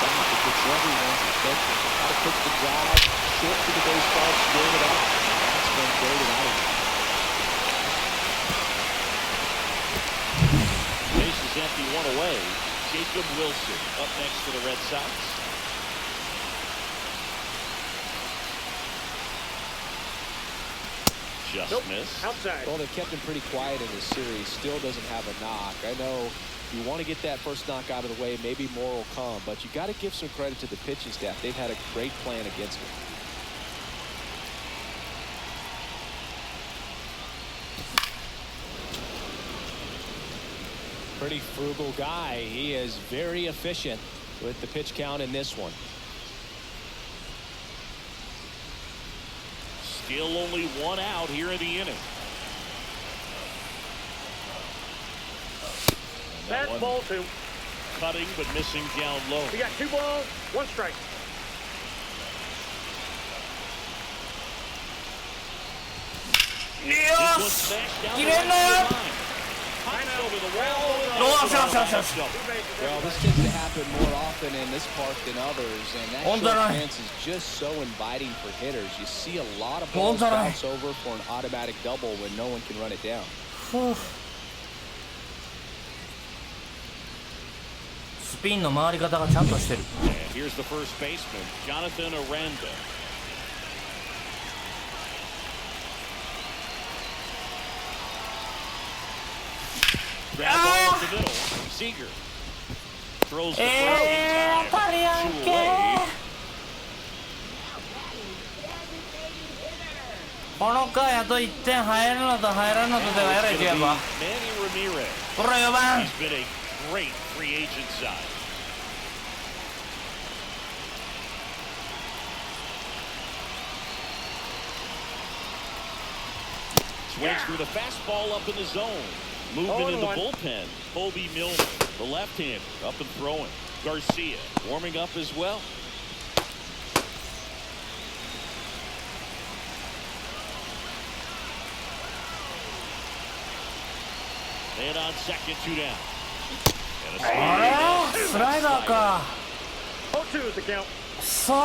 It gets everyone's attention. How to pitch the drive, short to the baseball, swing it up. That's been great out of it. Base is empty, one away. Jacob Wilson up next for the Red Sox. Just missed. Outside. Well, they've kept him pretty quiet in this series. Still doesn't have a knock. I know you want to get that first knock out of the way. Maybe more will come. But you got to give some credit to the pitching staff. They've had a great plan against him. Pretty frugal guy. He is very efficient with the pitch count in this one. Still only 1 out here in the inning. That's ball 2. Cutting but missing down low. We got 2 balls, 1 strike. This one smashed down the right field line. Pops over the wall. Well, this tends to happen more often in this park than others, and that short fence is just so inviting for hitters. You see a lot of balls bounce over for an automatic double when no one can run it down. スピンの回り方がちゃんとしてる。 And here's the first baseman, Jonathan Aranda. Grab ball up the middle. Seager throws the first in time. 2 away. この回あと1点入るのと入らんのとではやられてやるわ。 Manny Ramirez. これ4番。 He's been a great free agent sign. Swings through the fastball up in the zone. Movement in the bullpen. Kobe Milner, the left-hander, up and throwing. Garcia warming up as well. And on second, 2 down. あれスライダーか。 0-2 is the count. そう。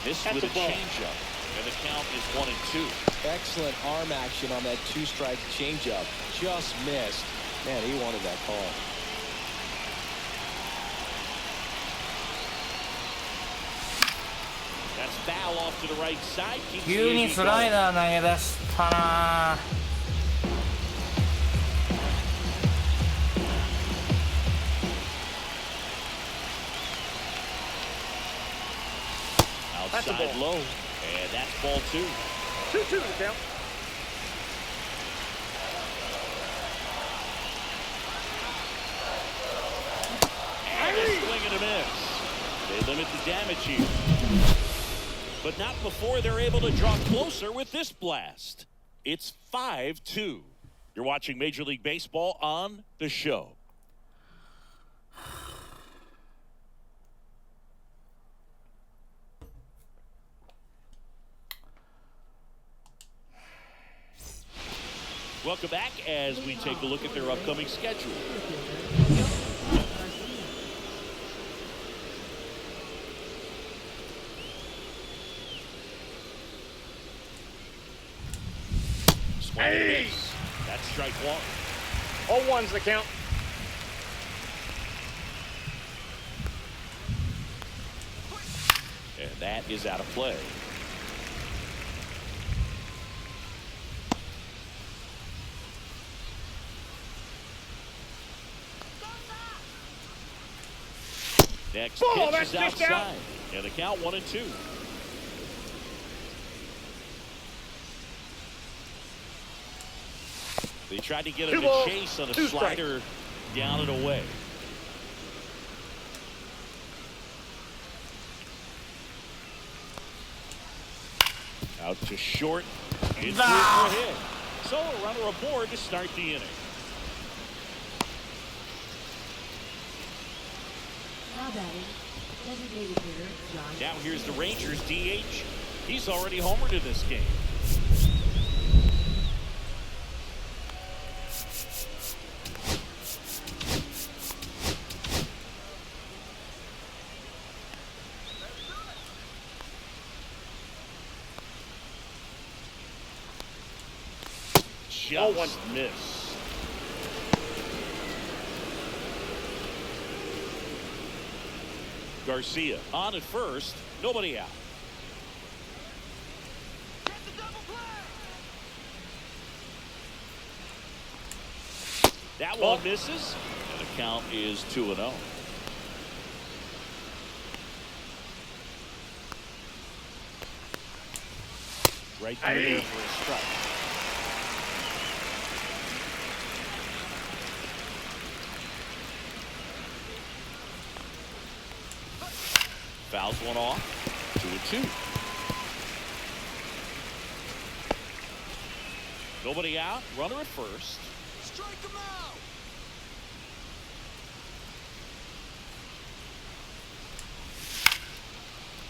This with a changeup, and the count is 1-2. Excellent arm action on that 2-strike changeup. Just missed. Man, he wanted that call. That's foul off to the right side. 急にスライダー投げ出したな。Outside low, and that's ball 2. 2-2 the count. And a swing and a miss. They limit the damage here. But not before they're able to draw closer with this blast. It's 5-2. You're watching Major League Baseball on The Show. Welcome back as we take a look at their upcoming schedule. Swing and a miss. That's strike 1. 0-1's the count. And that is out of play. Next Oh, pitch that's is just out. outside. And the count 1-2. They tried to get him to chase on a slider down and away. Out to short. It's for a hit. So a runner aboard to start the inning. Now here's the Rangers DH. He's already homered in this game. Just missed. Garcia on at first, nobody out. That one misses, and the count is 2-0. Right through there for a strike. Fouls one off. 2-2. Nobody out. Runner at first. Strike him out.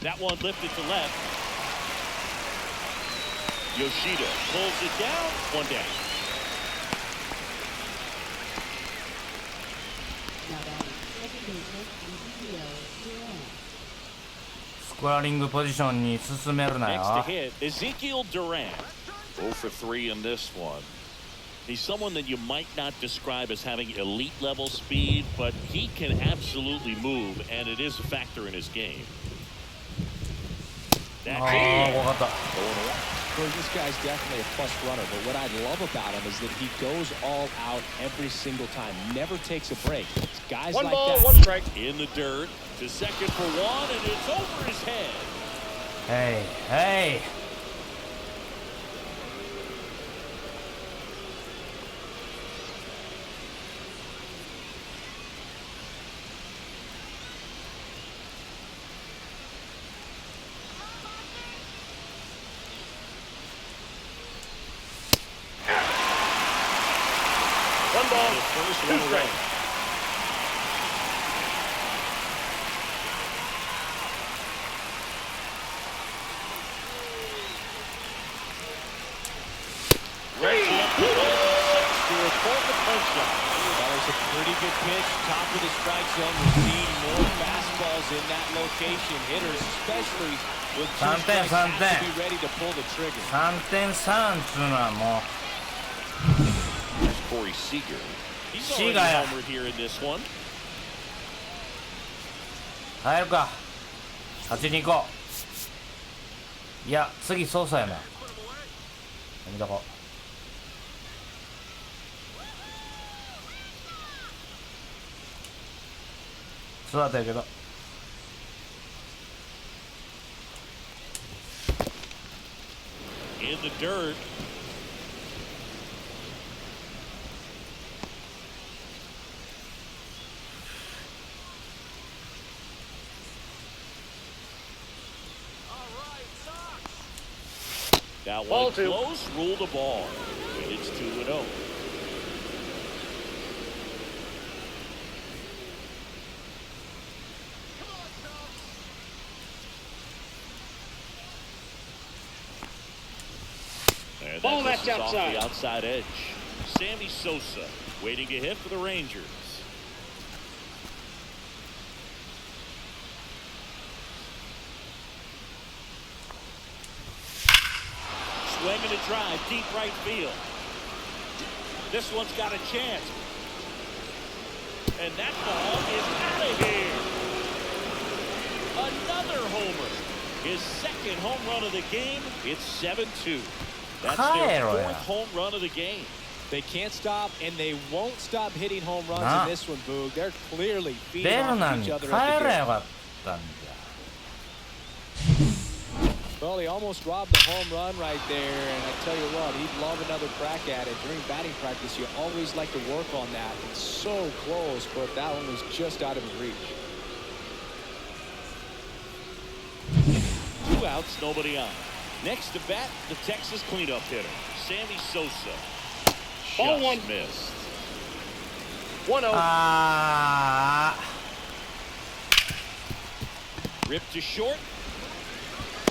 That one lifted to left. Yoshida pulls it down. 1 down. Scoring position に進めるなよ。 Next to hit, Ezekiel Duran. 0 for 3 in this one. He's someone that you might not describe as having elite level speed, but he can absolutely move, and it is a factor in his game. That's it. Well, this guy's definitely a plus runner, but what I love about him is that he goes all out every single time, never takes a break. It's guys One like ball, that. 1 strike. In the dirt, to second for 1, and it's over his head. Hey, hey. One ball, 2 strikes. shot. That was a pretty good pitch. Top of the strike zone. We're seeing more fastballs in that location. Hitters, especially with 3点 have 3点 to be ready to pull the trigger. 3点3つうのはもう Corey Seager. He's Seager. already homered here in this one. 入るか勝ちに行こう。いや次操作やな。やめとこう。そうだったけど In the dirt. That one close, rule the ball. And it's 2-0. And Ball that left misses off outside. the outside edge. Sammy Sosa waiting to hit for the Rangers. Swinging a drive, deep right field. This one's got a chance. And that ball is out of here. Another homer. His second home run of the game. It's 7-2. That's their fourth home run of the game. They can't stop, and they won't stop hitting home runs in this one, Boog. They're clearly feeding ベル off ナ of に each 帰 other れば at the よ game. かったんじ Well, he almost robbed the home run right there, and I tell you what, he'd love another crack at it. During batting practice, you always like to work on that. It's so close, but that one was just out of his reach. 2 outs, nobody on. Next to bat, the Texas cleanup hitter, Sammy Sosa. Ball Just one. missed. 1-0. あ Ripped to short.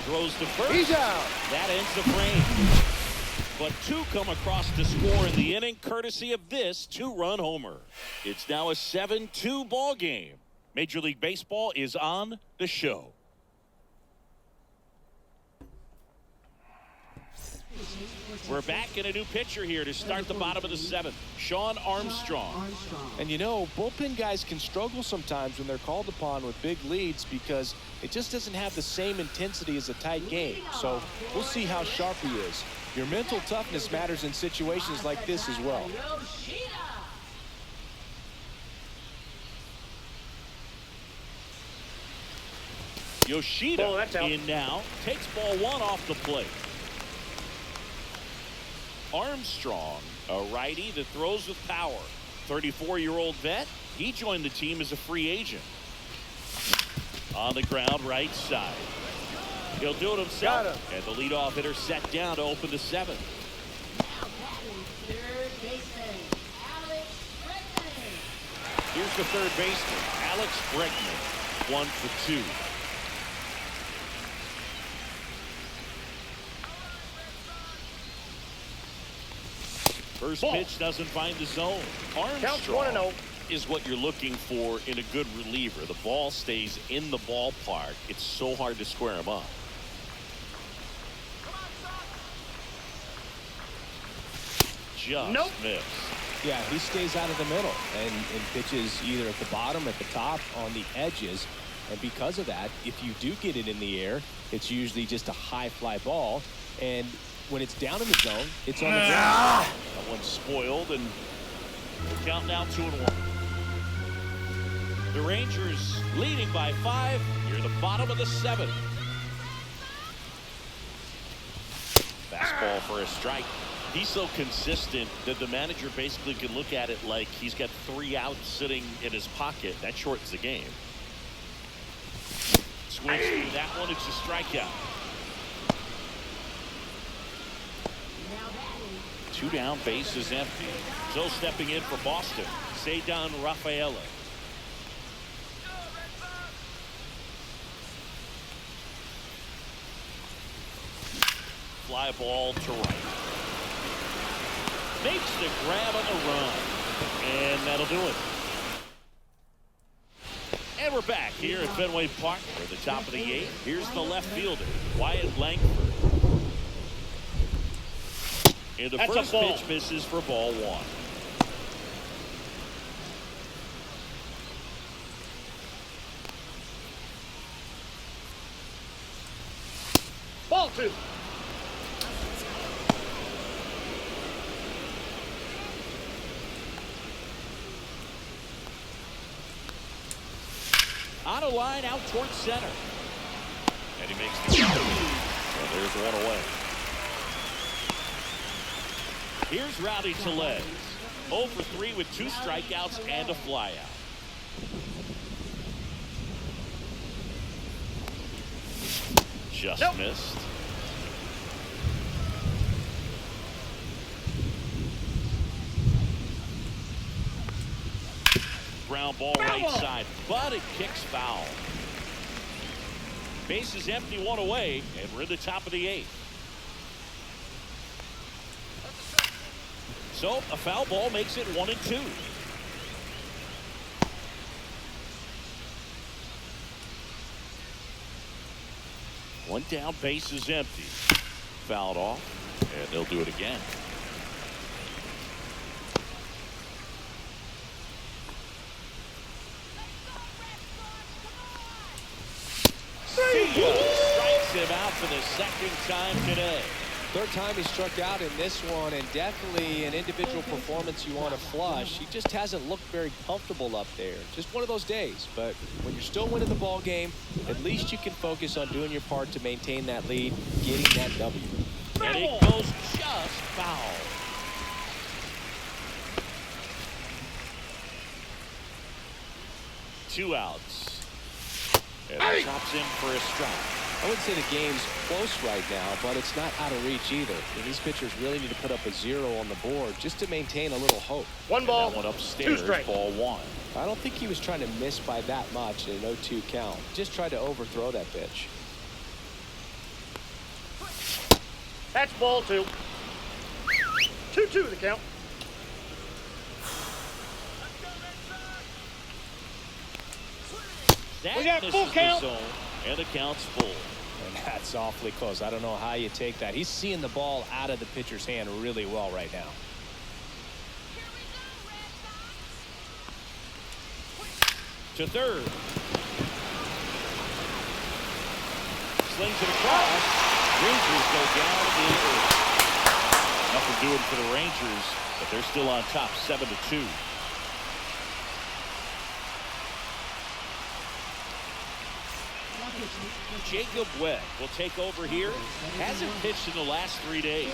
Throws to first. He's out. That ends the frame. But 2 come across to score in the inning, courtesy of this 2-run homer. It's now a 7-2 ball game. Major League Baseball is on the show. We're back in a new pitcher here to start the bottom of the 7th. Sean Armstrong. And you know, bullpen guys can struggle sometimes when they're called upon with big leads because it just doesn't have the same intensity as a tight game. So we'll see how sharp he is. Your mental toughness matters in situations like this as well. Yoshida Oh, that's out. in now. Takes ball 1 off the plate. Armstrong, a righty that throws with power. 34-year-old vet. He joined the team as a free agent. On the ground, right side. He'll do it himself. And the leadoff hitter set down to open the 7th. Here's the third baseman, Alex Bregman. 1 for 2. First pitch doesn't find the zone. Armstrong 1-0. is what you're looking for in a good reliever. The ball stays in the ballpark. It's so hard to square him up. Just missed. Yeah, he stays out of the middle and pitches either at the bottom, at the top, on the edges. And because of that, if you do get it in the air, it's usually just a high fly ball. And when it's down in the zone, it's on the ground. That one's spoiled, and the count now 2-1. The Rangers leading by 5 near the bottom of the 7th. Fastball for a strike. He's so consistent that the manager basically can look at it like he's got 3 outs sitting in his pocket. That shortens the game. Swings through that one. It's a strikeout. 2 down, base is empty. So stepping in for Boston, Cedar Rafaela. Fly ball to right. Makes the grab on the run. And that'll do it. And we're back here at Fenway Park for the top of the 8th. Here's the left fielder, Wyatt Langford. And the first pitch misses for ball 1. Ball 2. On a line out towards center. And he makes the catch. Well, there's one away. Here's Rowdy Tellez. 0 for 3 with 2 strikeouts and a flyout. Just missed. Ground ball right side, but it kicks foul. Base is empty, 1 away, and we're in the top of the 8th. So a foul ball makes it 1-2. One down, base is empty. Fouled off, and they'll do it again. Strikes him out for the 2nd time today. 3rd time he struck out in this one, and definitely an individual performance you want to flush. He just hasn't looked very comfortable up there. Just one of those days. But when you're still winning the ball game, at least you can focus on doing your part to maintain that lead, getting that W. And it goes just foul. Two outs. And he drops in for a strike. I wouldn't say the game's close right now, but it's not out of reach either. And these pitchers really need to put up a 0 on the board just to maintain a little hope. 1 ball, and that one upstairs, 2 strikes. ball 1. I don't think he was trying to miss by that much in an 0-2 count. Just tried to overthrow that pitch. That's ball 2. 2-2 the count. That We got full misses count. the zone, and the count's full. And that's awfully close. I don't know how you take that. He's seeing the ball out of the pitcher's hand really well right now. To third. Slings it across. Rangers go down in early. Nothing doing for the Rangers, but they're still on top, 7-2. Jacob Webb will take over here. Hasn't pitched in the last 3 days.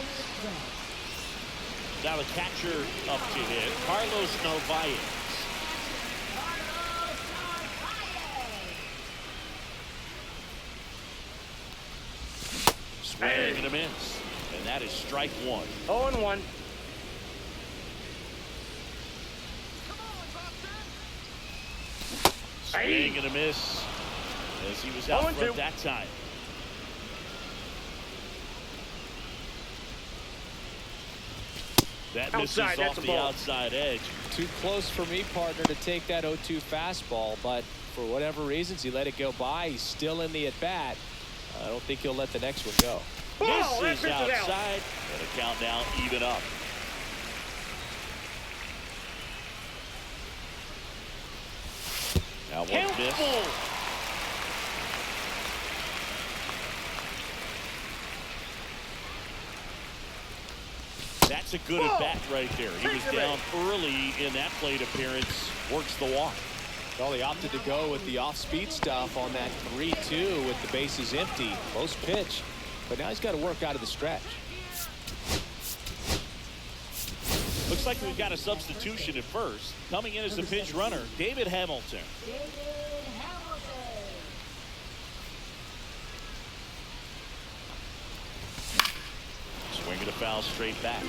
Now the catcher up to hit, Carlos Narvaez. Swing and a miss. And that is strike 1. 0-1. Swing and a miss. As he was out front that time. That misses off the outside edge. Too close for me, partner, to take that 0-2 fastball, but for whatever reasons, he let it go by. He's still in the at-bat. I don't think he'll let the next one go. Misses outside, and a count now even up. Now one miss. That's a good at-bat right there. He was down early in that plate appearance. Works the walk. Well, he opted to go with the off-speed stuff on that 3-2 with the bases empty. Close pitch. But now he's got to work out of the stretch. Looks like we've got a substitution at first. Coming in as the pinch runner, David Hamilton. Swing and a foul straight back.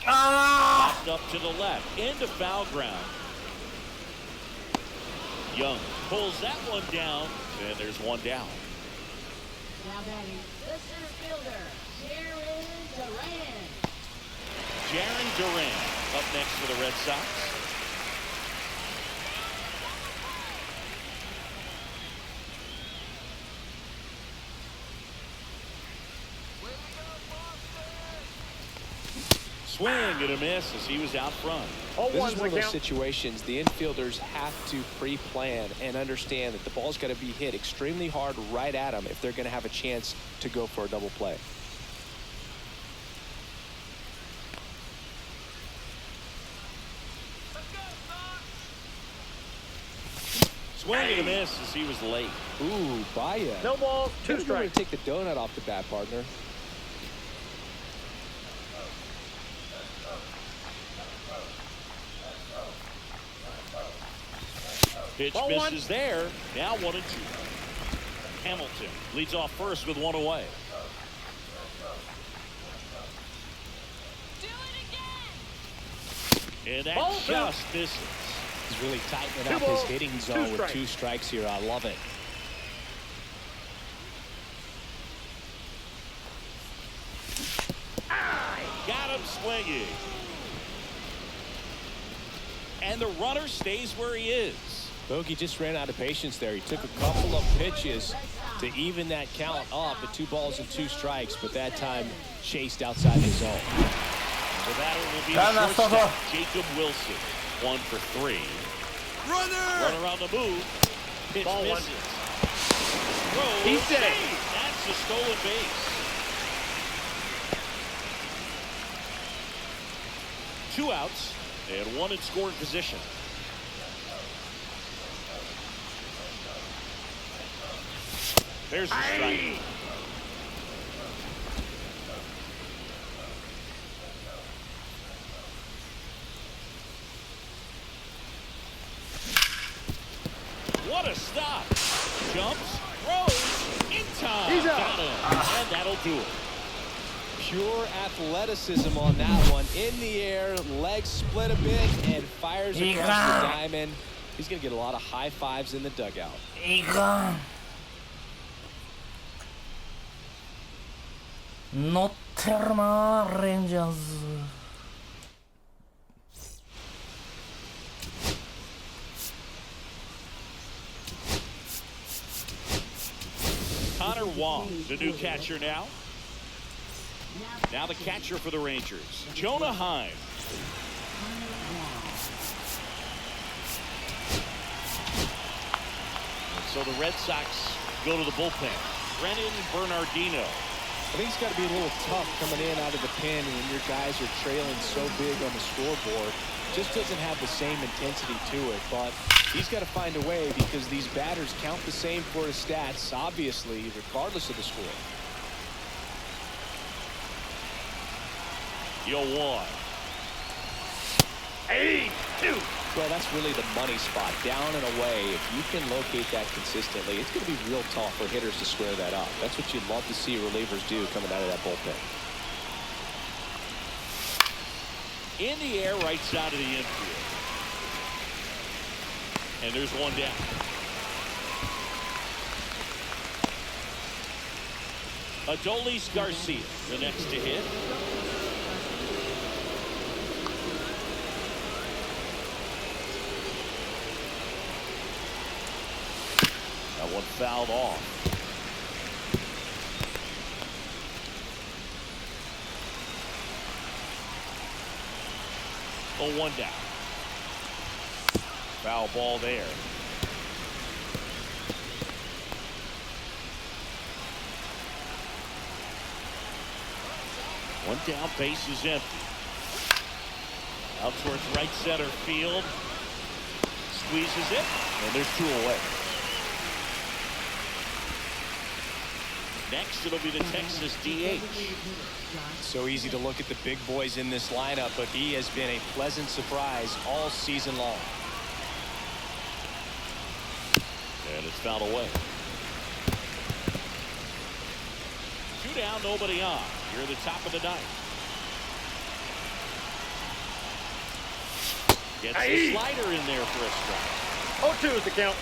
Popped up to the left into foul ground. Young pulls that one down, and there's one down. Now batting, the center fielder, Jaron Durant. Jaron Durant up next for the Red Sox. Swing and a miss as he was out front. This is one of those situations the infielders have to pre-plan and understand that the ball's got to be hit extremely hard right at them if they're going to have a chance to go for a double play. Swing and a miss as he was late. Ooh, Baez. No balls, 2 strikes. Take the donut off the bat, partner. Pitch Ball misses there. Now 1-2. Hamilton leads off first with 1 away. Do it again. And that Ball just misses. He's really tightening 2 up his balls, hitting 2 zone with strikes. 2 strikes here. I love it. Got him swinging. And the runner stays where he is. Bogey just ran out of patience there. He took a couple of pitches to even that count up at 2 balls and 2 strikes, but that time chased outside the zone. The batter will be the shortstop, Jacob Wilson. 1 for 3. Runner on the move. Pitch Ball 1. misses. Throw. He did it. That's a stolen base. 2 outs and 1 in scoring position. There's a strike. What a stop. Jumps, throws, in time. He's out. Got him. And that'll do it. Pure athleticism on that one. In the air, legs split a bit, and fires across the diamond. He's going to get a lot of high fives in the dugout.乗ってるなレンジャーズ。Connor Wong, the new catcher now. Now the catcher for the Rangers, Jonah Heim. And so the Red Sox go to the bullpen. Brennan Bernardino. I think it's got to be a little tough coming in out of the pen when your guys are trailing so big on the scoreboard. Just doesn't have the same intensity to it, but he's got to find a way because these batters count the same for his stats, obviously, regardless of the score. Yo, 1. 2. Well, that's really the money spot, down and away. If you can locate that consistently, it's going to be real tough for hitters to square that up. That's what you'd love to see relievers do coming out of that bullpen. In the air, right side of the infield. And there's 1 down. Adolis Garcia, the next to hit. That one fouled off. Oh, 1 down. Foul ball there. One down, base is empty. Out towards right center field. Squeezes it, and there's 2 away. Next, it'll be the Texas DH. So easy to look at the big boys in this lineup, but he has been a pleasant surprise all season long. And it's fouled away. 2 down, nobody on. You're the top of the 9th. Gets the slider in there for a strike. 0-2 is the count.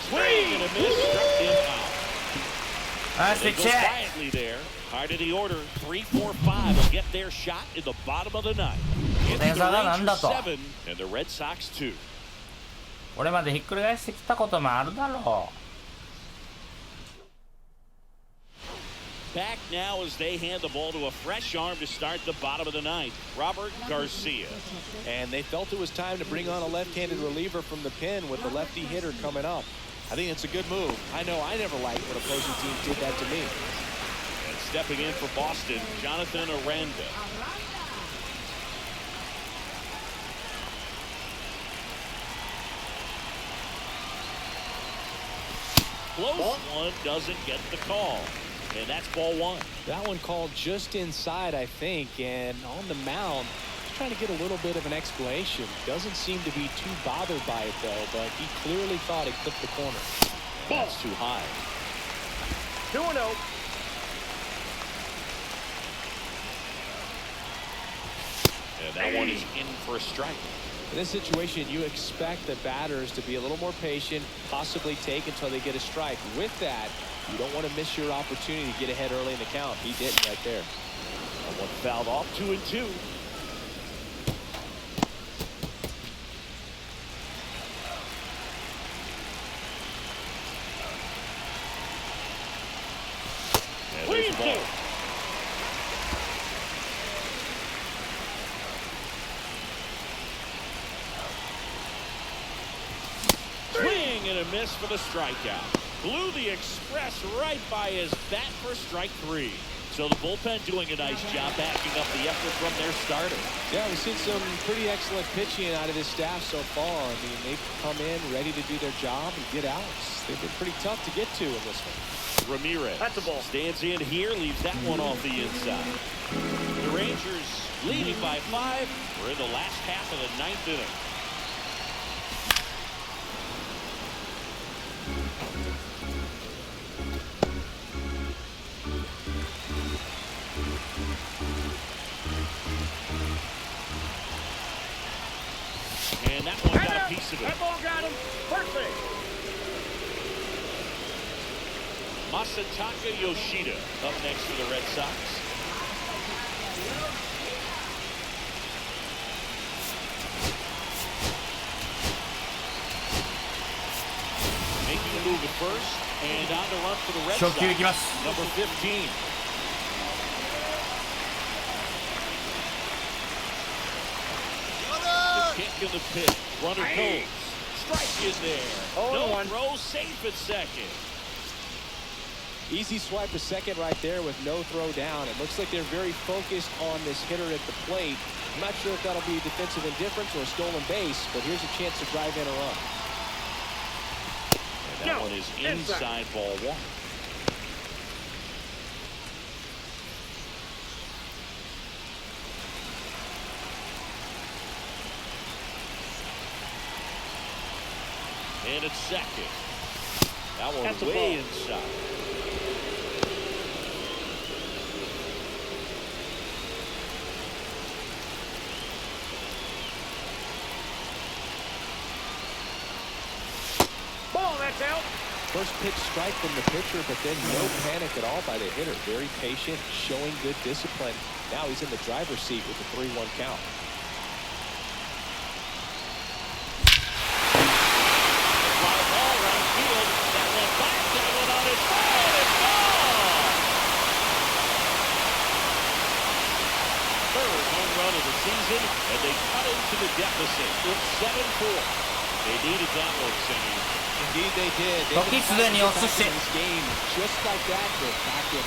Swing and a miss, struck him out. Nice They big go check. quietly there. Hard of the order. 3, 4, 5 will get their shot in the bottom of the ninth. It's the 点差がなんだ Rangers と。 7 and the Red Sox 2. これまでひっくり返してきたこともあるだろ Back now as they hand the ball to a fresh arm to start the bottom of the ninth. Robert Garcia. And they felt it was time to bring on a left-handed reliever from the pen with the lefty hitter coming up. I think it's a good move. I know I never liked when opposing teams did that to me. And stepping in for Boston, Jonathan Aranda. Close one doesn't get the call. And that's ball one. That one called just inside, I think, and on the mound, he's trying to get a little bit of an explanation. Doesn't seem to be too bothered by it, though, but he clearly thought it clipped the corner. That's too high. 2-0. And that one is in for a strike. In this situation, you expect the batters to be a little more patient, possibly take until they get a strike. With that, you don't want to miss your opportunity to get ahead early in the count. He didn't right there. That one fouled off 2-2. And there's the ball. Swing and a miss for the strikeout. Blew the express right by his bat for strike three. So the bullpen doing a nice job backing up the effort from their starter. Yeah, we've seen some pretty excellent pitching out of this staff so far. I mean, they've come in ready to do their job and get outs. They've been pretty tough to get to in this one. Ramirez That's a ball. stands in here, leaves that one off the inside. The Rangers leading by 5. We're in the last half of the ninth inning. And that one got a piece of it. That ball got him. First base. Masataka Yoshida up next for the Red Sox. Making a move at first and on the run for the Red 初球いきま Sox. す Number 15. The kick in the pit. Runner goes. Strike in there. No 0-1. throw, safe at second. Easy swipe to second right there with no throw down. It looks like they're very focused on this hitter at the plate. I'm not sure if that'll be defensive indifference or a stolen base, but here's a chance to drive in a run. And that one is inside ball one. And it's second. That one That's a way ball. inside. Ball, that's out. First pitch strike from the pitcher, but then no panic at all by the hitter. Very patient, showing good discipline. Now he's in the driver's seat with the 3-1 count. Fly ball right field. That went back. That went on its own. It's gone. Third home run of the season, and they cut into the deficit. It's 7-4. They needed that one, Sammy. Indeed they did. They 時すでにお寿司 this game just like that. They're back in.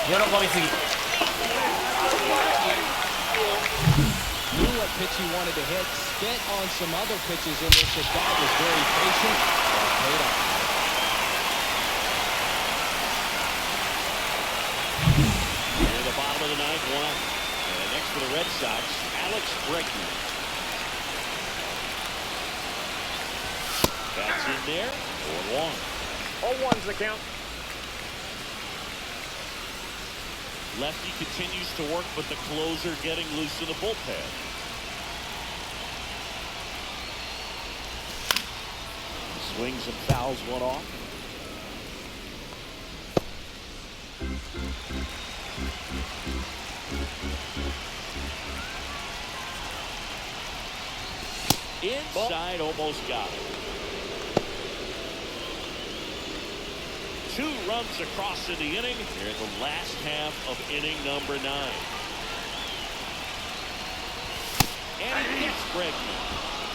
喜びすぎ Knew what pitch he wanted to hit. Spent on some other pitches in this. His bat was very patient and paid off. Near the bottom of the ninth, 1 out. And next for the Red Sox, Alex Bregman. That's in there. 4-1. 0-1's the count. Lefty continues to work, but the closer getting loose in the bullpen. Swings and fouls one off. Inside, almost got it. 2 runs across in the inning here in the last half of inning number 9. And he gets Bregman.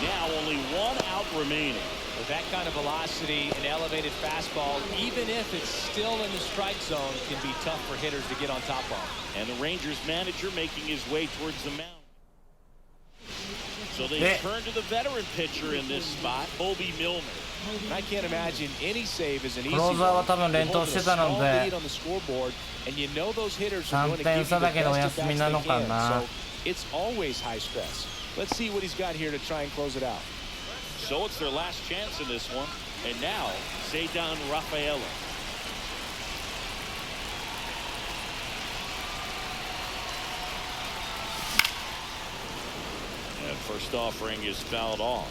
Now only 1 out remaining. With that kind of velocity, an elevated fastball, even if it's still in the strike zone, can be tough for hitters to get on top of. And the Rangers manager making his way towards the mound. So they turn to the veteran pitcher in this spot, Bobby Milner. And I can't imagine any save is an easy クローザーは多分連投してたので lead on the scoreboard, and you know those hitters are going to give you the 3点差だけのお best 休 at み bats なの they か can. な So it's always high stress. Let's see what he's got here to try and close it out. So it's their last chance in this one. And now, Cedar Rafaela. And first offering is fouled off.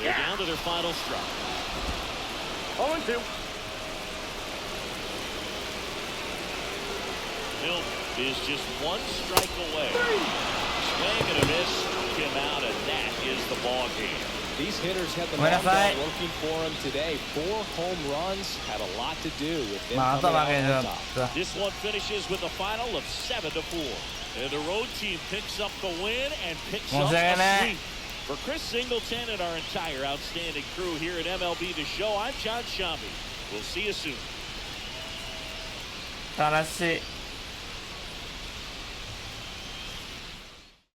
They're down to their final strike. 0-2. Milner is just 1 strike away. Swing and a miss, struck him out, and that is the ball game. These hitters had the long ball working for him today. 4 home runs had a lot to do with them coming out on top. This one finishes with a final of 7-4. And the road team picks up the win and picks up a sweep. For Chris Singleton and our entire outstanding crew here at MLB The Show, I'm John Shambi. We'll see you soon. 悲しい。